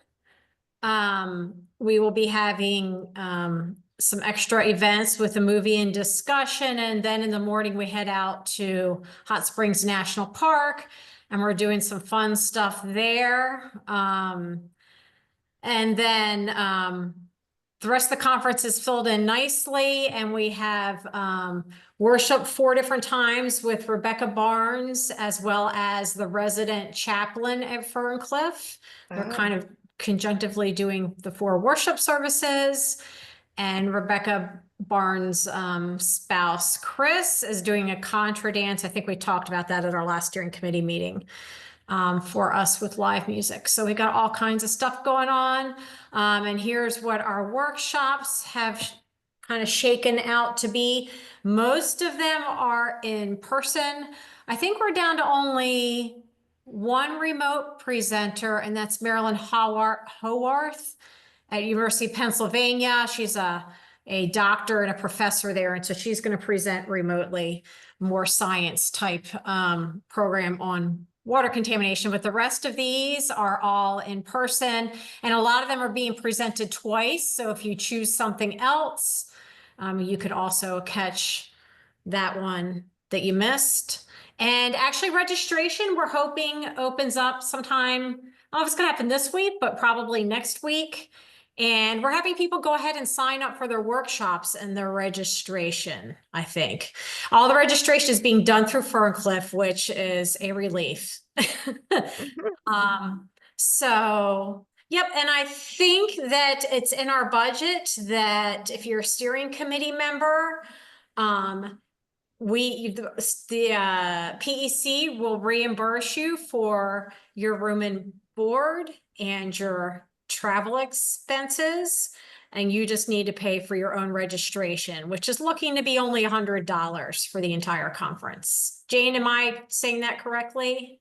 we will be having some extra events with a movie and discussion. And then in the morning, we head out to Hot Springs National Park and we're doing some fun stuff there. And then the rest of the conference is filled in nicely. And we have worship 4 different times with Rebecca Barnes, as well as the resident chaplain at Ferncliff. They're kind of conjunctively doing the 4 worship services. And Rebecca Barnes' spouse, Chris, is doing a contra dance. I think we talked about that at our last steering committee meeting for us with live music. So we got all kinds of stuff going on. And here's what our workshops have kind of shaken out to be. Most of them are in person. I think we're down to only 1 remote presenter, and that's Marilyn Howarth at University of Pennsylvania. She's a doctor and a professor there, and so she's going to present remotely, more science type program on water contamination. But the rest of these are all in person, and a lot of them are being presented twice. So if you choose something else, you could also catch that one that you missed. And actually registration, we're hoping opens up sometime. I don't know if it's gonna happen this week, but probably next week. And we're having people go ahead and sign up for their workshops and their registration, I think. All the registration is being done through Ferncliff, which is a relief. So, yep, and I think that it's in our budget that if you're a steering committee member, the PEC will reimburse you for your room and board and your travel expenses, and you just need to pay for your own registration, which is looking to be only $100 for the entire conference. Jane, am I saying that correctly?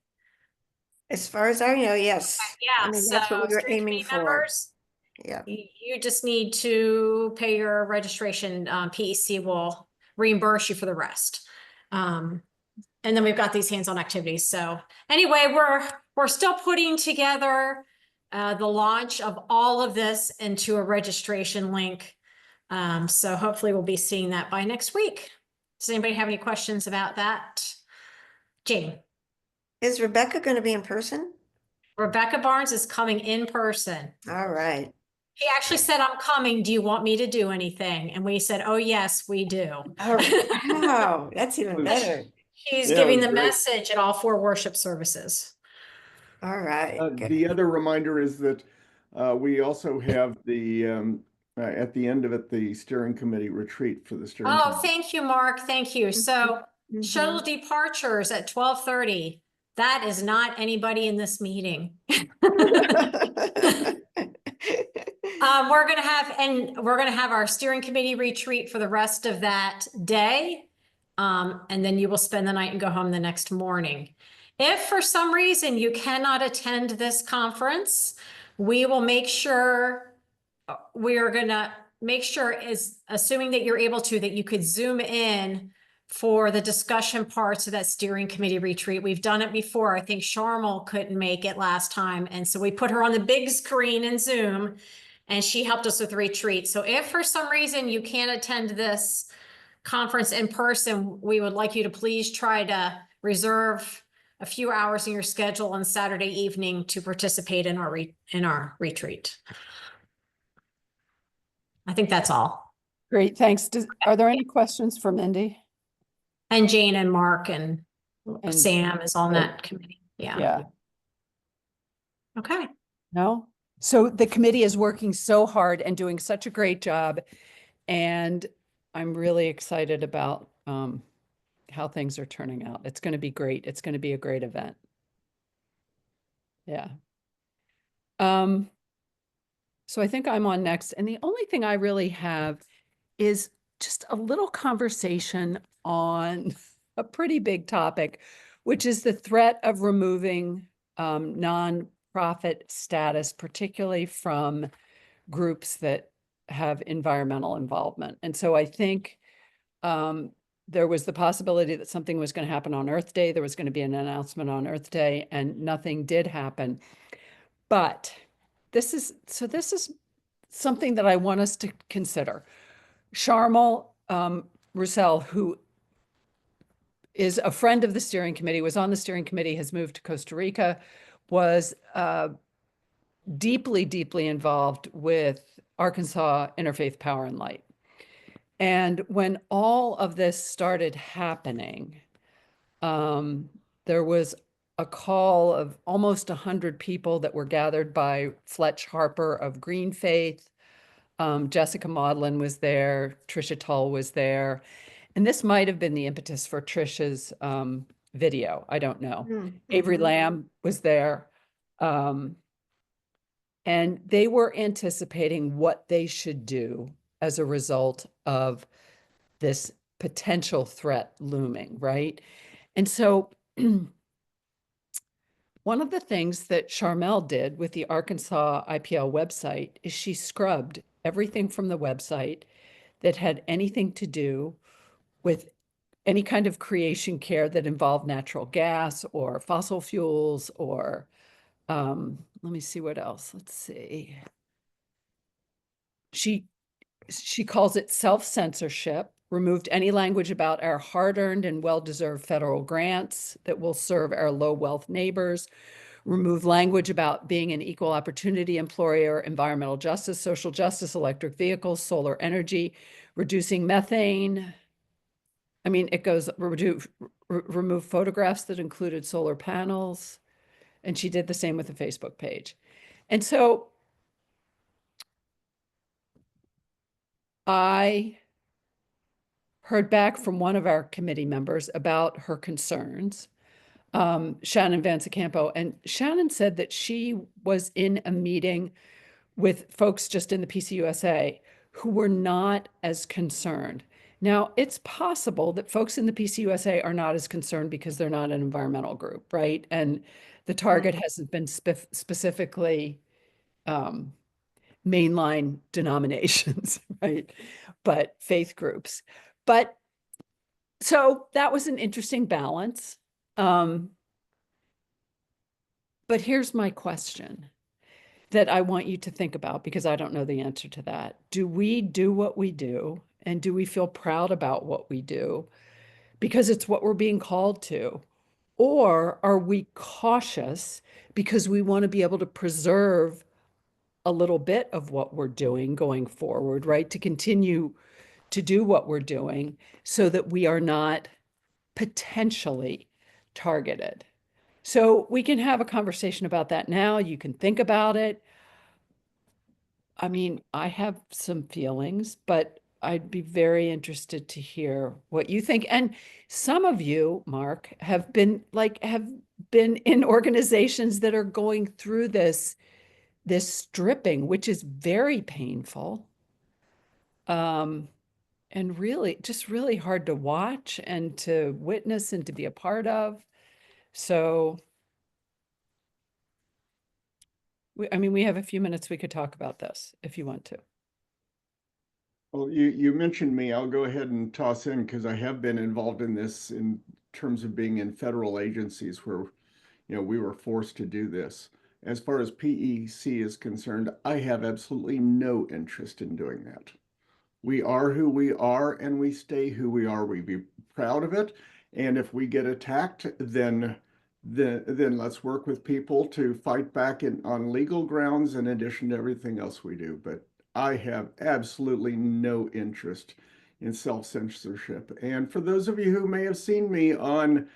As far as I know, yes. Yeah, I mean, so that's what we were steering aiming committee for. members, Yeah. you just need to pay your registration. PEC will reimburse you for the rest. And then we've got these hands-on activities. So anyway, we're still putting together the launch of all of this into a registration link. So hopefully we'll be seeing that by next week. Does anybody have any questions about that? Jane. Is Rebecca going to be in person? Rebecca Barnes is coming in person. All right. She actually said, I'm coming. Do you want me to do anything? And we said, oh, yes, we do. Oh, wow. That's even better. She's Yeah, giving it the was great. message at all 4 worship services. All right. Good. The other reminder is that we also have the at the end of it, the steering committee retreat for the steering Oh, committee. thank you, Mark. Thank you. So Mhm. shuttle departures at 12:30. That is not anybody in this meeting. We're gonna have our steering committee retreat for the rest of that day. And then you will spend the night and go home the next morning. If for some reason you cannot attend this conference, we will make sure we are gonna make sure, is assuming that you're able to, that you could Zoom in for the discussion parts of that steering committee retreat. We've done it before. I think Sharmal couldn't make it last time. And so we put her on the big screen in Zoom and she helped us with the retreat. So if for some reason you can't attend this conference in person, we would like you to please try to reserve a few hours in your schedule on Saturday evening to participate in our retreat. I think that's all. Great, thanks. Are there any questions for Mindy? And Jane and Mark and And Sam is on so- that committee. Yeah. Yeah, Okay. no? So the committee is working so hard and doing such a great job. And I'm really excited about how things are turning out. It's going to be great. It's going to be a great event. Yeah. So I think I'm on next. And the only thing I really have is just a little conversation on a pretty big topic, which is the threat of removing nonprofit status, particularly from groups that have environmental involvement. And so I think there was the possibility that something was going to happen on Earth Day. There was going to be an announcement on Earth Day, and nothing did happen. But this is something that I want us to consider. Sharmal Roussel, who is a friend of the steering committee, was on the steering committee, has moved to Costa Rica, was deeply, deeply involved with Arkansas Interfaith Power and Light. And when all of this started happening, there was a call of almost 100 people that were gathered by Fletch Harper of Green Faith. Jessica Maudlin was there, Trisha Tull was there. And this might have been the impetus for Trisha's video. I don't know. Avery Lamb was there. And they were anticipating what they should do as a result of this potential threat looming, right? And so one of the things that Charmel did with the Arkansas IPL website is she scrubbed everything from the website that had anything to do with any kind of creation care that involved natural gas or fossil fuels or let me see what else. Let's see. She calls it self-censorship, removed any language about our hard-earned and well-deserved federal grants that will serve our low-wealth neighbors, removed language about being an equal opportunity employer, environmental justice, social justice, electric vehicles, solar energy, reducing methane. I mean, it goes, remove photographs that included solar panels. And she did the same with the Facebook page. And so I heard back from one of our committee members about her concerns, Shannon Vanzacampo. And Shannon said that she was in a meeting with folks just in the PCUSA who were not as concerned. Now, it's possible that folks in the PCUSA are not as concerned because they're not an environmental group, right? And the target hasn't been specifically mainline denominations, right? But faith groups. But so that was an interesting balance. But here's my question that I want you to think about, because I don't know the answer to that. Do we do what we do? And do we feel proud about what we do because it's what we're being called to? Or are we cautious because we want to be able to preserve a little bit of what we're doing going forward, right? To continue to do what we're doing so that we are not potentially targeted. So we can have a conversation about that now. You can think about it. I mean, I have some feelings, but I'd be very interested to hear what you think. And some of you, Mark, have been in organizations that are going through this stripping, which is very painful. And really, just really hard to watch and to witness and to be a part of. So, I mean, we have a few minutes we could talk about this if you want to. Well, you mentioned me. I'll go ahead and toss in because I have been involved in this in terms of being in federal agencies where, we were forced to do this. As far as PEC is concerned, I have absolutely no interest in doing that. We are who we are and we stay who we are. We be proud of it. And if we get attacked, then let's work with people to fight back on legal grounds in addition to everything else we do. But I have absolutely no interest in self-censorship. And for those of you who may have seen me on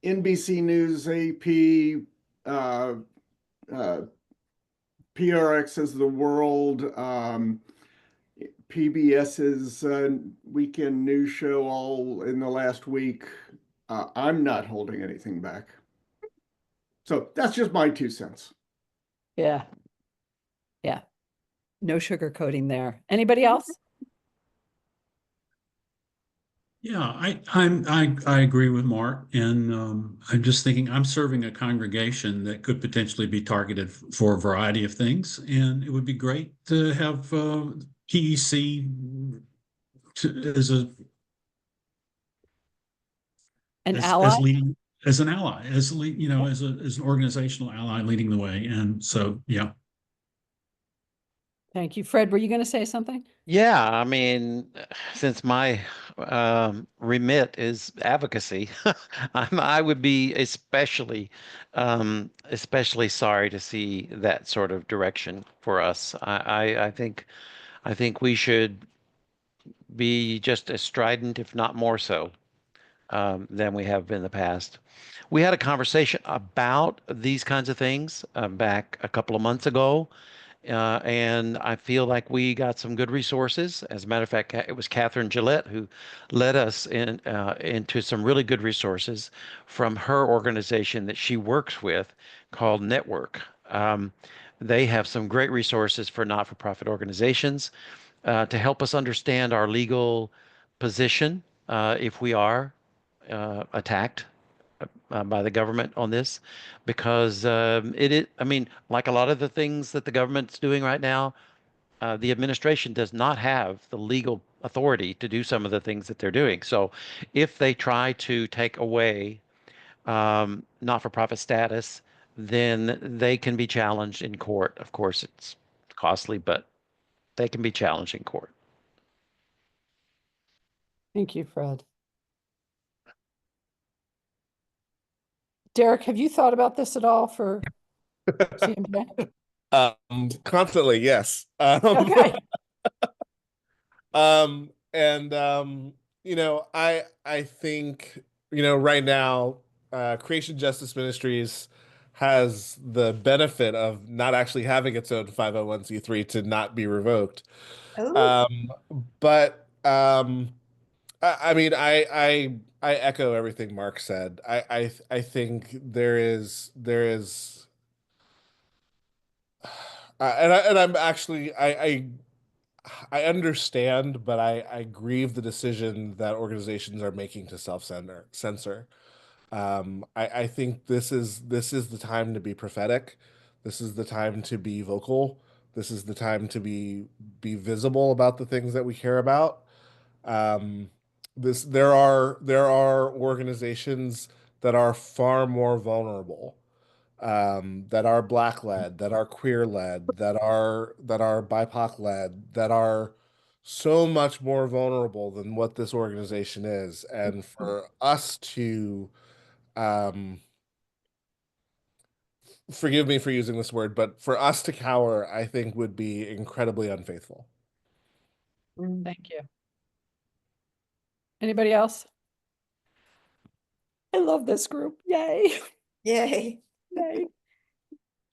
NBC News, AP, PRX's The World, PBS's weekend news show all in the last week. I'm not holding anything back. So that's just my 2 cents. Yeah. Yeah. No sugarcoating there. Anybody else? Yeah, I agree with Mark, and I'm just thinking I'm serving a congregation that could potentially be targeted for a variety of things, and it would be great to have PEC as a An as ally? leading as an ally, as an organizational ally leading the way, and so yeah. Thank you. Fred, were you going to say something? Yeah, I mean, since my remit is advocacy, I would be especially sorry to see that sort of direction for us. I think we should be just as strident, if not more so, than we have been in the past. We had a conversation about these kinds of things back a couple of months ago. And I feel like we got some good resources. As a matter of fact, it was Catherine Gillette who led us into some really good resources from her organization that she works with called Network. They have some great resources for not-for-profit organizations to help us understand our legal position if we are attacked by the government on this, because it is, I mean, like a lot of the things that the government's doing right now, the administration does not have the legal authority to do some of the things that they're doing. So if they try to take away not-for-profit status, then they can be challenged in court. Of course, it's costly, but they can be challenged in court. Thank you, Fred. Derek, have you thought about this at all for CMJ? Constantly, yes. Okay. And I think, right now, Creation Justice Ministries has the benefit of not actually having its own 501c3 to not be revoked. Oh, But I mean, I echo everything Mark said. I think and I'm actually I understand, but I grieve the decision that organizations are making to censor. I think this is the time to be prophetic. This is the time to be vocal. This is the time to be visible about the things that we care about. Um, there are organizations that are far more vulnerable, that are Black led, that are queer led, that are BIPOC led, that are so much more vulnerable than what this organization is. And for us to, um, forgive me for using this word, but for us to cower, I think would be incredibly unfaithful. Thank you. Anybody else? I love this group. Yay. yay. Yay.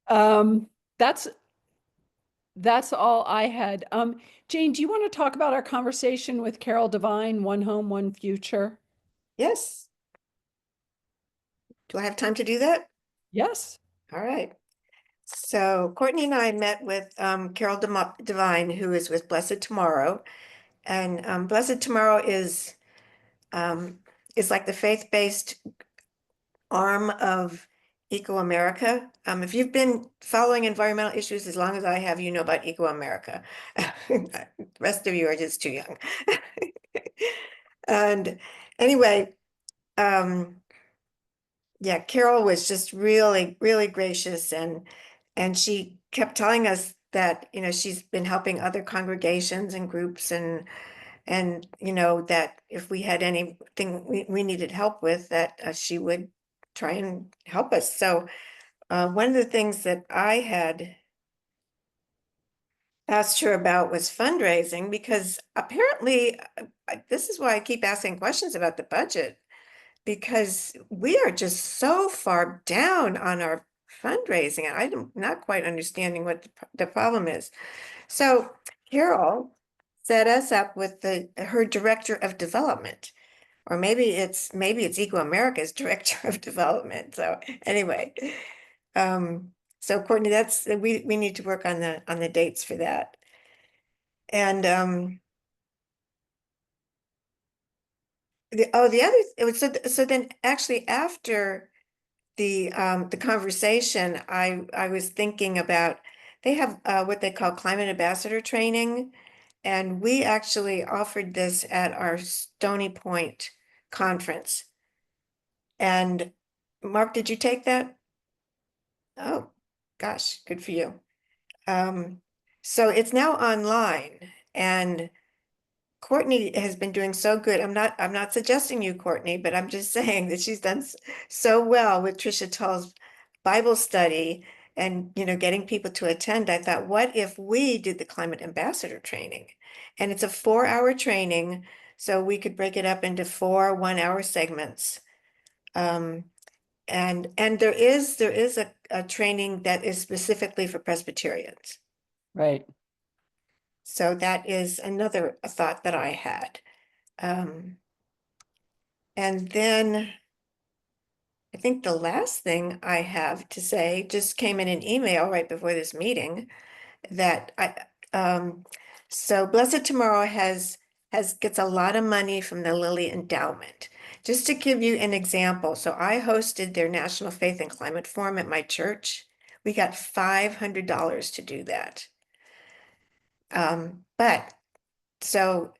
Um, that's all I had. Jane, do you want to talk about our conversation with Carol Devine, One Home, One Future? Yes. Do I have time to do that? Yes. All right. So Courtney and I met with Carol Devine, who is with Blessed Tomorrow. And Blessed Tomorrow is like the faith-based arm of Eco America. If you've been following environmental issues as long as I have, you know about Eco America. The rest of you are just too young. And anyway, yeah, Carol was just really, really gracious, and she kept telling us that, she's been helping other congregations and groups, and that if we had anything we needed help with, that she would try and help us. So one of the things that I had asked her about was fundraising, because apparently this is why I keep asking questions about the budget. because we are just so far down on our fundraising. I'm not quite understanding what the problem is. So Carol set us up with her director of development, or maybe it's Eco America's director of development. So anyway, so Courtney, we need to work on the dates for that. And the other, so then actually after the conversation, I was thinking about, they have what they call climate ambassador training. And we actually offered this at our Stony Point conference. And Mark, did you take that? Oh, gosh, good for you. So it's now online, and Courtney has been doing so good. I'm not suggesting you, Courtney, but I'm just saying that she's done so well with Trisha Tull's Bible study and, getting people to attend. I thought, what if we did the climate ambassador training? And it's a 4-hour training, so we could break it up into 4 1-hour segments. And there is a training that is specifically for Presbyterians. Right. So that is another thought that I had. And then I think the last thing I have to say just came in an email right before this meeting that so Blessed Tomorrow gets a lot of money from the Lilly Endowment. Just to give you an example, so I hosted their National Faith and Climate Forum at my church. We got $500 to do that. But so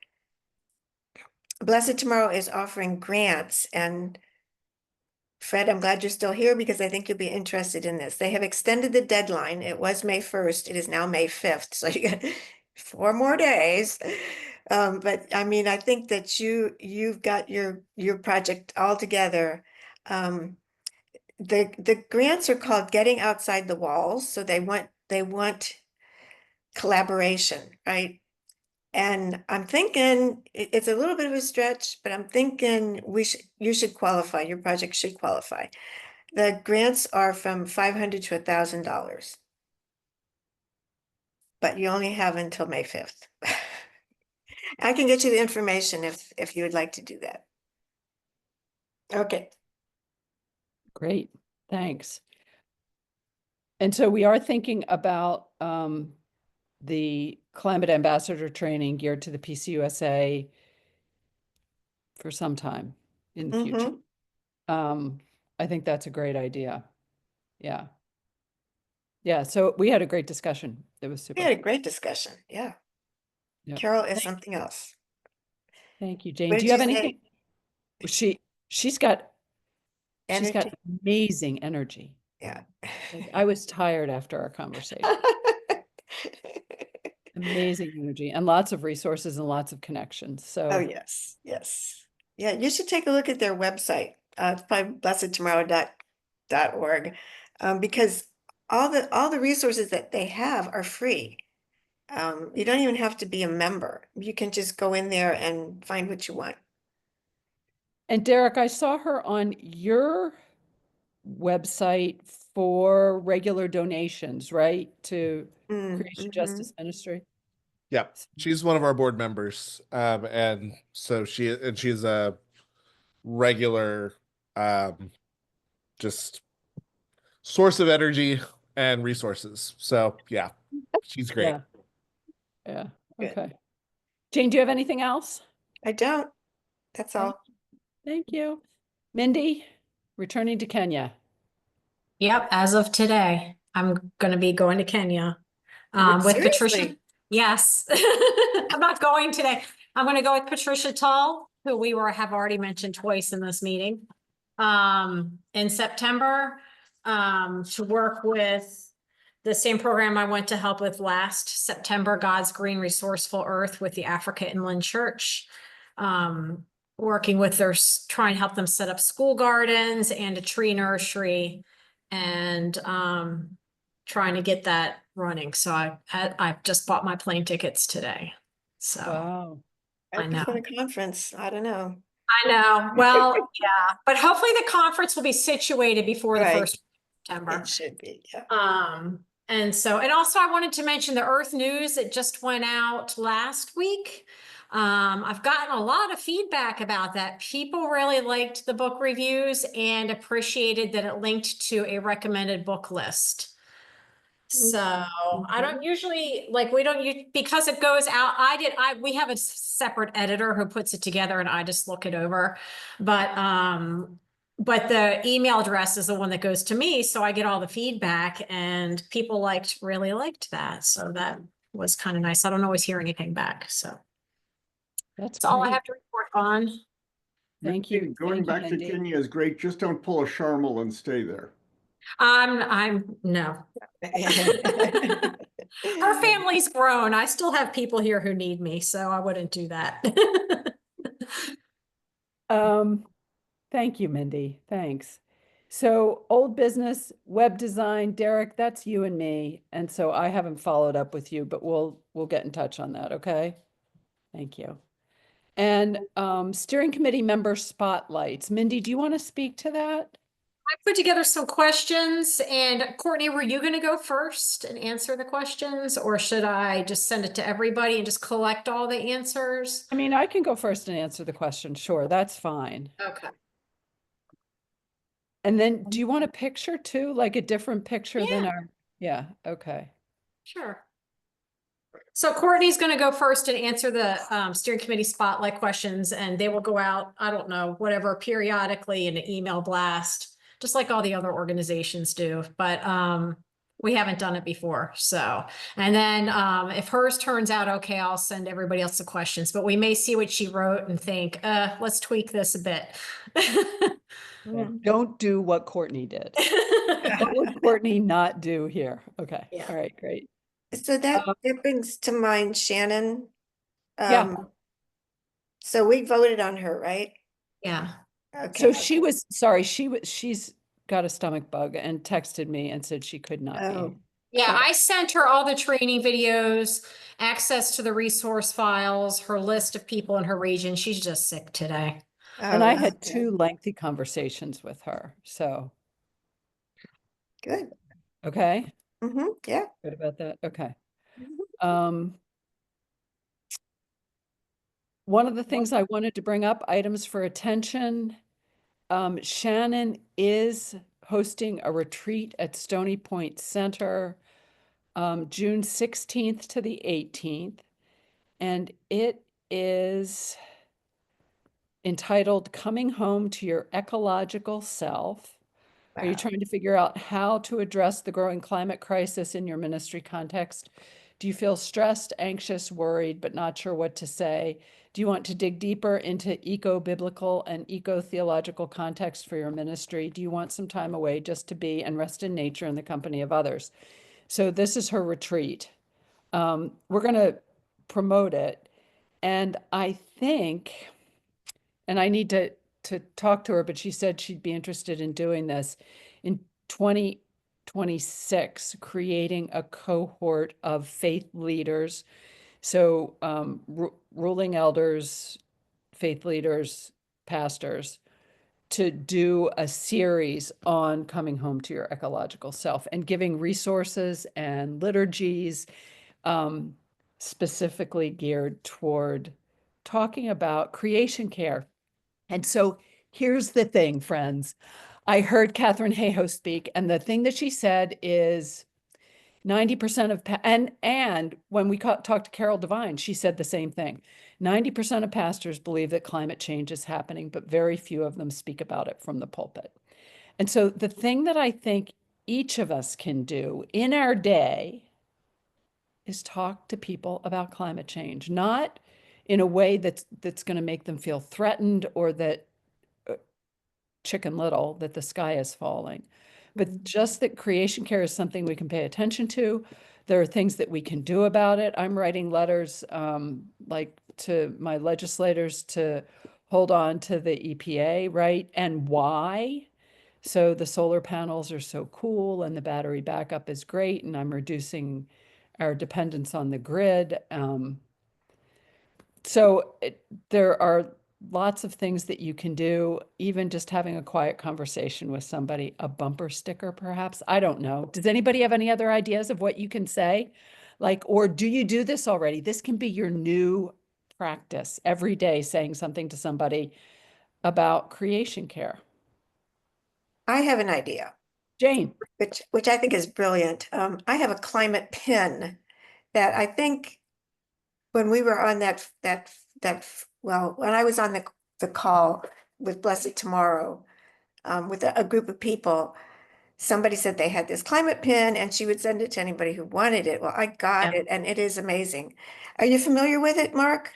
Blessed Tomorrow is offering grants, and Fred, I'm glad you're still here because I think you'll be interested in this. They have extended the deadline. It was May 1st. It is now May 5th. So you got 4 more days. But I mean, I think that you've got your project all together. The grants are called Getting Outside the Walls. So they want collaboration, right? And I'm thinking it's a little bit of a stretch, but I'm thinking you should qualify. Your project should qualify. The grants are from $500 to $1,000, but you only have until May 5th. I can get you the information if you would like to do that. Okay. Great. Thanks. And so we are thinking about the climate ambassador training geared to the PCUSA for some time in the future. I think that's a great idea. Yeah. Yeah. So we had a great discussion. It was super. We had a great discussion. Yeah. Yep. Carol is something else. Thank you, Jane. What Do did you have you anything? She's got Energy. amazing energy. Yeah. Like, I was tired after our conversation. Amazing energy and lots of resources and lots of connections. So Oh, yes. Yes. Yeah, you should take a look at their website. It's probably blessedtomorrow.org, because all the resources that they have are free. You don't even have to be a member. You can just go in there and find what you want. And Derek, I saw her on your website for regular donations, right? To Creation Justice Ministry. Yeah, she's one of our board members. And so she's a regular just source of energy and resources. So yeah, she's great. Yeah. Good. Okay. Jane, do you have anything else? I don't. That's all. Thank you. Mindy, returning to Kenya. Yep, as of today, I'm gonna be going to Kenya. With Seriously? Patricia. Yes. I'm not going today. I'm gonna go with Patricia Tull, who have already mentioned twice in this meeting. In September, to work with the same program I went to help with last September, God's Green Resourceful Earth with the Africa Inland Church. Working with trying to help them set up school gardens and a tree nursery, and trying to get that running. So I've just bought my plane tickets today. So Wow. I know. For the conference, I don't know. I know. Well, yeah, but hopefully the conference will be situated before the Right. first of September. It should be, yeah. And also I wanted to mention the Earth News that just went out last week. I've gotten a lot of feedback about that. People really liked the book reviews and appreciated that it linked to a recommended book list. So I don't usually we don't use because it goes out. We have a separate editor who puts it together and I just look it over. But the email address is the one that goes to me. So I get all the feedback and people really liked that. So that was kind of nice. I don't always hear anything back. So That's all I great. have to report on. Thank Mindy, you. Going Thank you, back to Mindy. Kenya is great. Just don't pull a Charmel and stay there. I'm no. Her family's grown. I still have people here who need me, so I wouldn't do that. Thank you, Mindy. Thanks. So old business, web design, Derek, that's you and me. And so I haven't followed up with you, but we'll get in touch on that, okay? Thank you. And steering committee member spotlights. Mindy, do you want to speak to that? I put together some questions and Courtney, were you going to go first and answer the questions or should I just send it to everybody and just collect all the answers? I mean, I can go first and answer the question. Sure, that's fine. Okay. And then do you want a picture too? Like a different picture than Yeah. our, yeah, okay. Sure. So Courtney's going to go first and answer the steering committee spotlight questions and they will go out, I don't know, whatever, periodically in an email blast, just like all the other organizations do. But we haven't done it before. So, and then if hers turns out okay, I'll send everybody else the questions, but we may see what she wrote and think, let's tweak this a bit. Don't do what Courtney did. What would Courtney not do here? Okay. Yeah. All right, great. So that brings to mind Shannon. Yeah. So we voted on her, right? Yeah. Okay. So she was, sorry, she's got a stomach bug and texted me and said she could not Oh. be. Yeah, I sent her all the training videos, access to the resource files, her list of people in her region. She's just sick today. And I had okay. 2 lengthy conversations with her. So, Good. okay. Yeah. Good about that. Okay. Mhm. One of the things I wanted to bring up, items for attention. Shannon is hosting a retreat at Stony Point Center, June 16th to the 18th. And it is entitled Coming Home to Your Ecological Self. Are you Wow. trying to figure out how to address the growing climate crisis in your ministry context? Do you feel stressed, anxious, worried, but not sure what to say? Do you want to dig deeper into eco-biblical and eco-theological context for your ministry? Do you want some time away just to be and rest in nature in the company of others? So this is her retreat. We're going to promote it. And I think, and I need to talk to her, but she said she'd be interested in doing this in 2026, creating a cohort of faith leaders. So ruling elders, faith leaders, pastors, to do a series on coming home to your ecological self and giving resources and liturgies specifically geared toward talking about creation care. And so here's the thing, friends. I heard Catherine Hayhoe speak, and the thing that she said is 90% of, and when we talked to Carol Devine, she said the same thing. 90% of pastors believe that climate change is happening, but very few of them speak about it from the pulpit. And so the thing that I think each of us can do in our day is talk to people about climate change, not in a way that's going to make them feel threatened or that Chicken Little, that the sky is falling, but just that creation care is something we can pay attention to. There are things that we can do about it. I'm writing letters like to my legislators to hold on to the EPA, right? And why? So the solar panels are so cool and the battery backup is great, and I'm reducing our dependence on the grid. So there are lots of things that you can do, even just having a quiet conversation with somebody, a bumper sticker perhaps. I don't know. Does anybody have any other ideas of what you can say? Like, or do you do this already? This can be your new practice every day, saying something to somebody about creation care. I have an idea, Jane. which I think is brilliant. I have a climate pin that I think when we were on well, when I was on the call with Blessed Tomorrow, with a group of people, somebody said they had this climate pin and she would send it to anybody who wanted it. Well, I got Yeah. it and it is amazing. Are you familiar with it, Mark?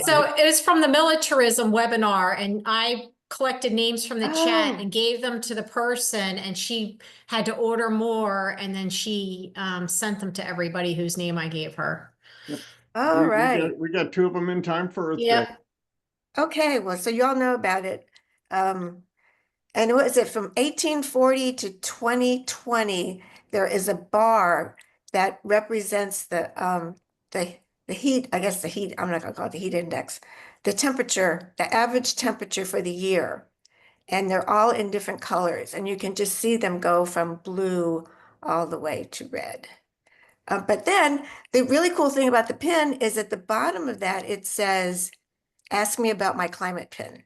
So it was from the militarism webinar, and I collected names from the chat Oh. and gave them to the person, and she had to order more, and then she sent them to everybody whose name I gave her. All right. We got 2 of them in time for Earth Day. Yeah. Okay, well, so you all know about it. And what is it, from 1840 to 2020, there is a bar that represents the heat, I guess the heat, I'm not gonna call it the heat index, the temperature, the average temperature for the year. And they're all in different colors, and you can just see them go from blue all the way to red. But then the really cool thing about the pin is at the bottom of that, it says, ask me about my climate pin.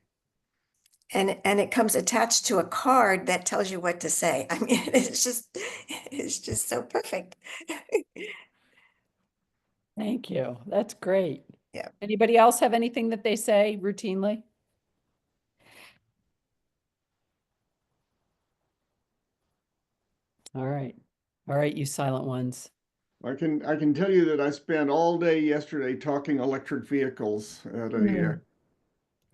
And it comes attached to a card that tells you what to say. I mean, it's just so perfect. Thank you. That's great. Yeah. Anybody else have anything that they say routinely? All right. All right, you silent ones. I can tell you that I spent all day yesterday talking electric vehicles at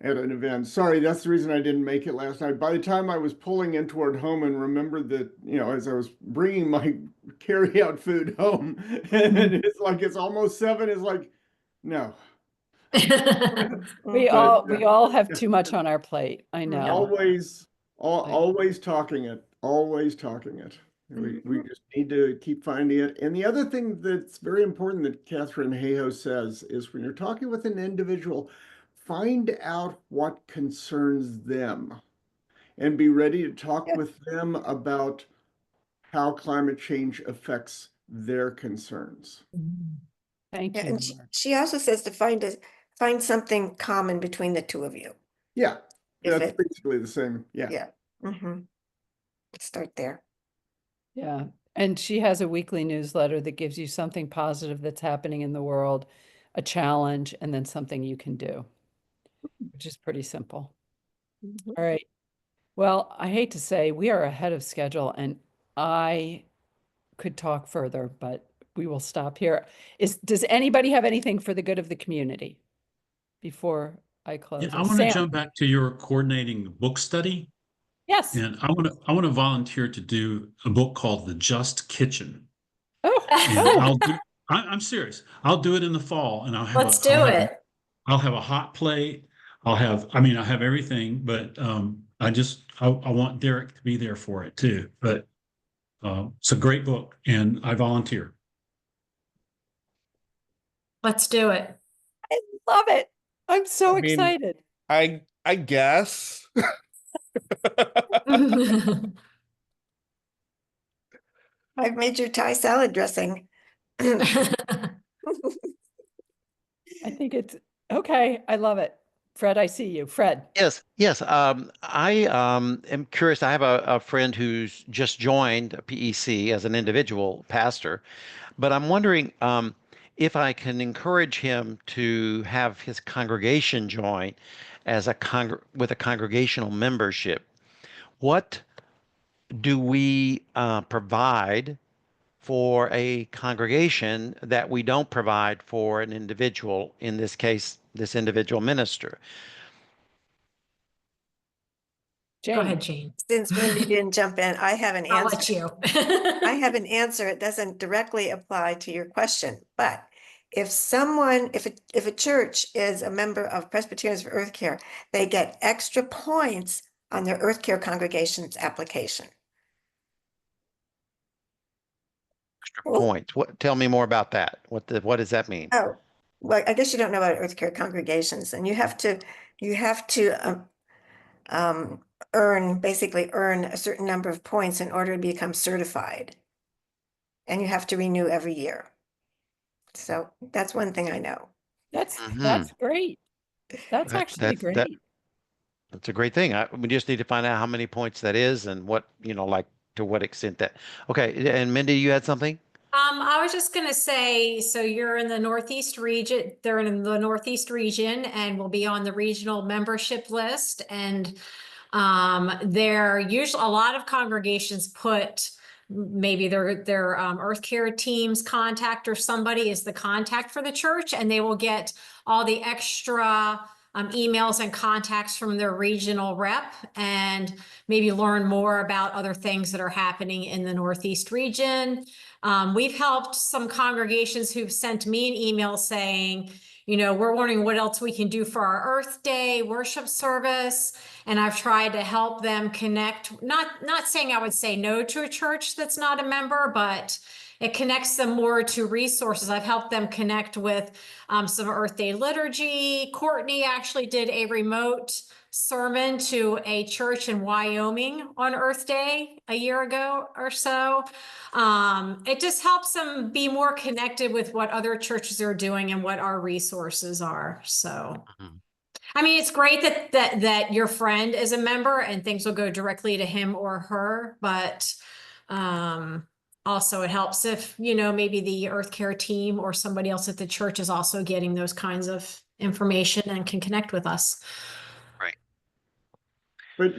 at an event. Sorry, that's the reason I didn't make it last night. By the time I was pulling in toward home and remembered that, as I was bringing my carry-out food home, and it's like it's almost 7, it's like, no. We all have too much on our plate. I know. Always talking it. Always talking it. We just need to keep finding it. And the other thing that's very important that Catherine Hayhoe says is when you're talking with an individual, find out what concerns them and be ready to talk with them about how climate change affects their concerns. Thank Yeah, you. and she also says to find something common between the 2 of you. Yeah, If that's it- basically the same. Yeah. Yeah. Start there. Yeah. And she has a weekly newsletter that gives you something positive that's happening in the world, a challenge, and then something you can do, which is pretty simple. All right. Well, I hate to say we are ahead of schedule and I could talk further, but we will stop here. Does anybody have anything for the good of the community before I close? Yeah, I want to Sam? jump back to your coordinating the book study. Yes. And I want to volunteer to do a book called The Just Kitchen. Oh, And I'm serious. I'll do it in the fall, and Let's do it. I'll have a hot plate. I have everything, but I want Derek to be there for it too. But it's a great book, and I volunteer. Let's do it. I love it. I'm so excited. I guess. I've made your Thai salad dressing. I think it's okay. I love it. Fred, I see you. Fred. Yes. I am curious. I have a friend who's just joined PEC as an individual pastor, but I'm wondering if I can encourage him to have his congregation join as with a congregational membership. What do we provide for a congregation that we don't provide for an individual, in this case, this individual minister? Jane. Go ahead, Jane. Since Wendy didn't jump in, I have an I'll answer. let you. I have an answer. It doesn't directly apply to your question, but if a church is a member of Presbyterians for Earth Care, they get extra points on their Earth Care congregation's application. Points. Tell me more about that. What does that mean? Oh, well, I guess you don't know about Earth Care congregations, and you have to basically earn a certain number of points in order to become certified. And you have to renew every year. So that's one thing I know. That's Mhm. great. That's That- actually that- that- great. That's a great thing. We just need to find out how many points that is and what, like to what extent that. Okay, and Mindy, you had something? I was just gonna say, so you're in the Northeast region, they're in the Northeast region and will be on the regional membership list. And they're usually, a lot of congregations put maybe their Earth Care team's contact or somebody is the contact for the church, and they will get all the extra emails and contacts from their regional rep and maybe learn more about other things that are happening in the Northeast region. We've helped some congregations who've sent me an email saying, we're wondering what else we can do for our Earth Day worship service. And I've tried to help them connect, not saying I would say no to a church that's not a member, but it connects them more to resources. I've helped them connect with some Earth Day liturgy. Courtney actually did a remote sermon to a church in Wyoming on Earth Day a year ago or so. It just helps them be more connected with what other churches are doing and what our resources are. So, Mhm. I mean, it's great that your friend is a member and things will go directly to him or her, but also it helps if, maybe the Earth Care team or somebody else at the church is also getting those kinds of information and can connect with us. Right. But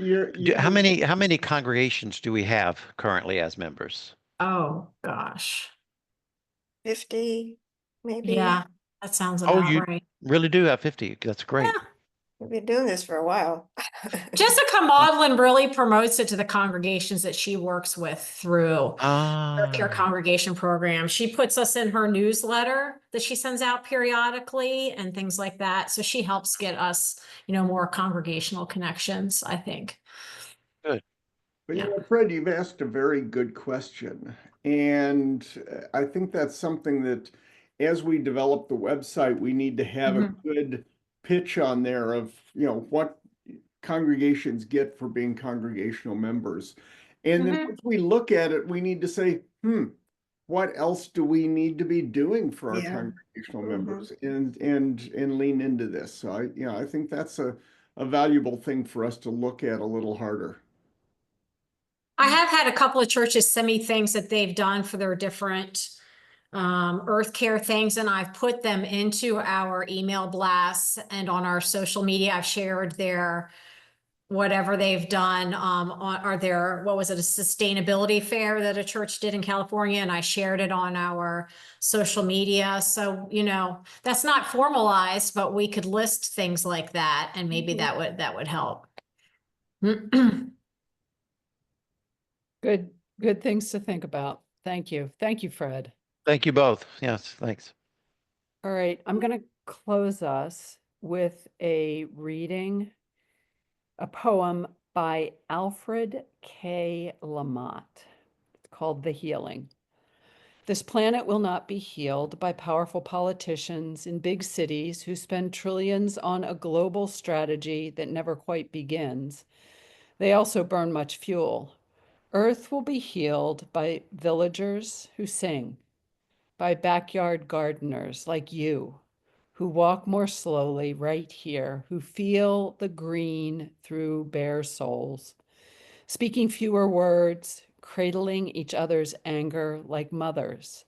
How many congregations do we have currently as members? Oh, gosh. 50, maybe. Yeah, that sounds Oh, about you right. really do have 50. That's great. Yeah. We've been doing this for a while. Jessica Maudlin really promotes it to the congregations that she works with through her care Ah, congregation program. She puts us in her newsletter that she sends out periodically and things like that. So she helps get us, more congregational connections, I think. good. But Yeah. Fred, you've asked a very good question. And I think that's something that as we develop the website, we need to have a Mhm. good pitch on there of, what congregations get for being congregational members. And then Mhm. once we look at it, we need to say, what else do we need to be doing for our Yeah. congregational Mhm. members and lean into this. So I think that's a valuable thing for us to look at a little harder. I have had a couple of churches send me things that they've done for their different Earth Care things, and I've put them into our email blasts and on our social media. I've shared their whatever they've done or their, what was it, a sustainability fair that a church did in California, and I shared it on our social media. So, that's not formalized, but we could list things like that, and maybe Mhm. that would help. Good things to think about. Thank you. Thank you, Fred. Thank you both. Yes, thanks. All right, I'm going to close us with a reading, a poem by Alfred K. Lamott. It's called The Healing. This planet will not be healed by powerful politicians in big cities who spend trillions on a global strategy that never quite begins. They also burn much fuel. Earth will be healed by villagers who sing, by backyard gardeners like you, who walk more slowly right here, who feel the green through bare souls, speaking fewer words, cradling each other's anger like mothers,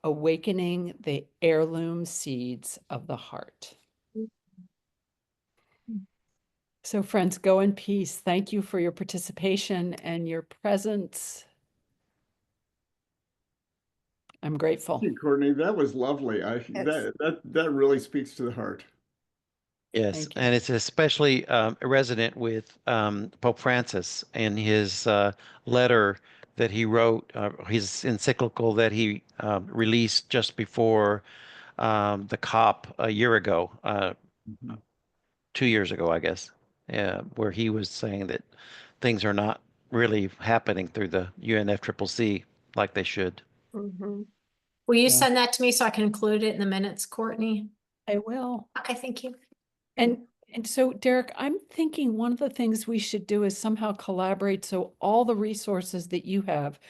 awakening the heirloom seeds of the heart. So friends, go in peace. Thank you for your participation and your presence. I'm grateful. Thank you, Courtney. That was lovely. It's- That really speaks to the heart. Yes, Thank you. and it's especially resonant with Pope Francis and his letter that he wrote, his encyclical that he released just before the COP a year ago, Mhm. 2 years ago, I guess, where he was saying that things are not really happening through the UNFCCC like they should. Mhm. Will you Yeah. send that to me so I can include it in the minutes, Courtney? They will. Okay, thank you. And so Derek, I'm thinking one of the things we should do is somehow collaborate so all the resources that you have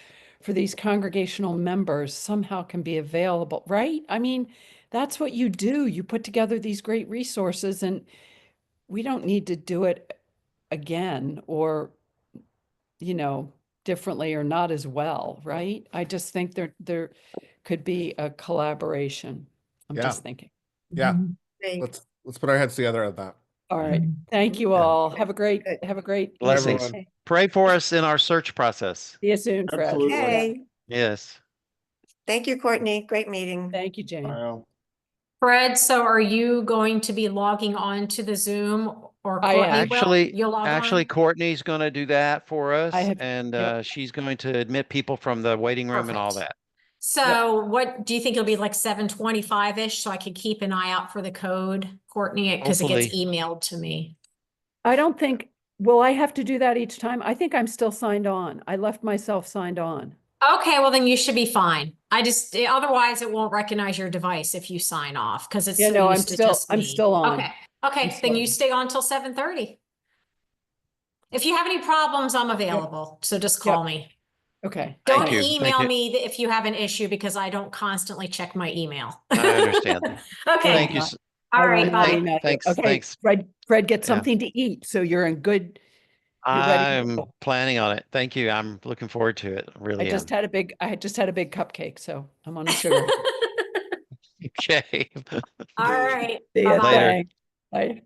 for these congregational members somehow can be available, right? I mean, that's what you do. You put together these great resources and we don't need to do it again or, you know, differently or not as well, right? I just think there could be a collaboration. I'm Yeah. just thinking. Yeah. Great. Let's put our heads together on that. All right. Thank you Yeah. all. Have a great Good. Blessings. everyone. Pray for us in our search process. See you soon, Fred. Absolutely. Okay. Yes. Thank you, Courtney. Great meeting. Thank you, Jane. Well, Fred, so are you going to be logging on to the Zoom or I Courtney will? Actually, You'll log actually, on? Courtney's going to do that for us, have- and yep. she's going to admit people from the waiting room and all Perfect. that. So what, do you think it'll be like 7:25-ish, so I can keep an eye out for the code, Courtney, because it gets Hopefully. emailed to me? I don't think, will I have to do that each time? I think I'm still signed on. I left myself signed on. Okay, well then you should be fine. Otherwise it won't recognize your device if you sign off, because it's Yeah, so no, I'm used to still, just I'm me. still on. Okay, okay, I'm then still you on. stay on till 7:30. If you have any problems, I'm available, so just call me. Okay. Don't Thank you. Thank email you. me if you have an issue, because I don't constantly check my email. I understand. Okay, Thank you. not- all I will right, not bye. email you. Thanks. Okay, Thanks. Fred, get Yeah. something to eat, so you're in good, you're ready to I'm go. planning on it. Thank you. I'm looking forward to it. I Really am. just had a big cupcake, so I'm on a sugar. Okay. All right, See ya, bye-bye. Later. thanks. Bye.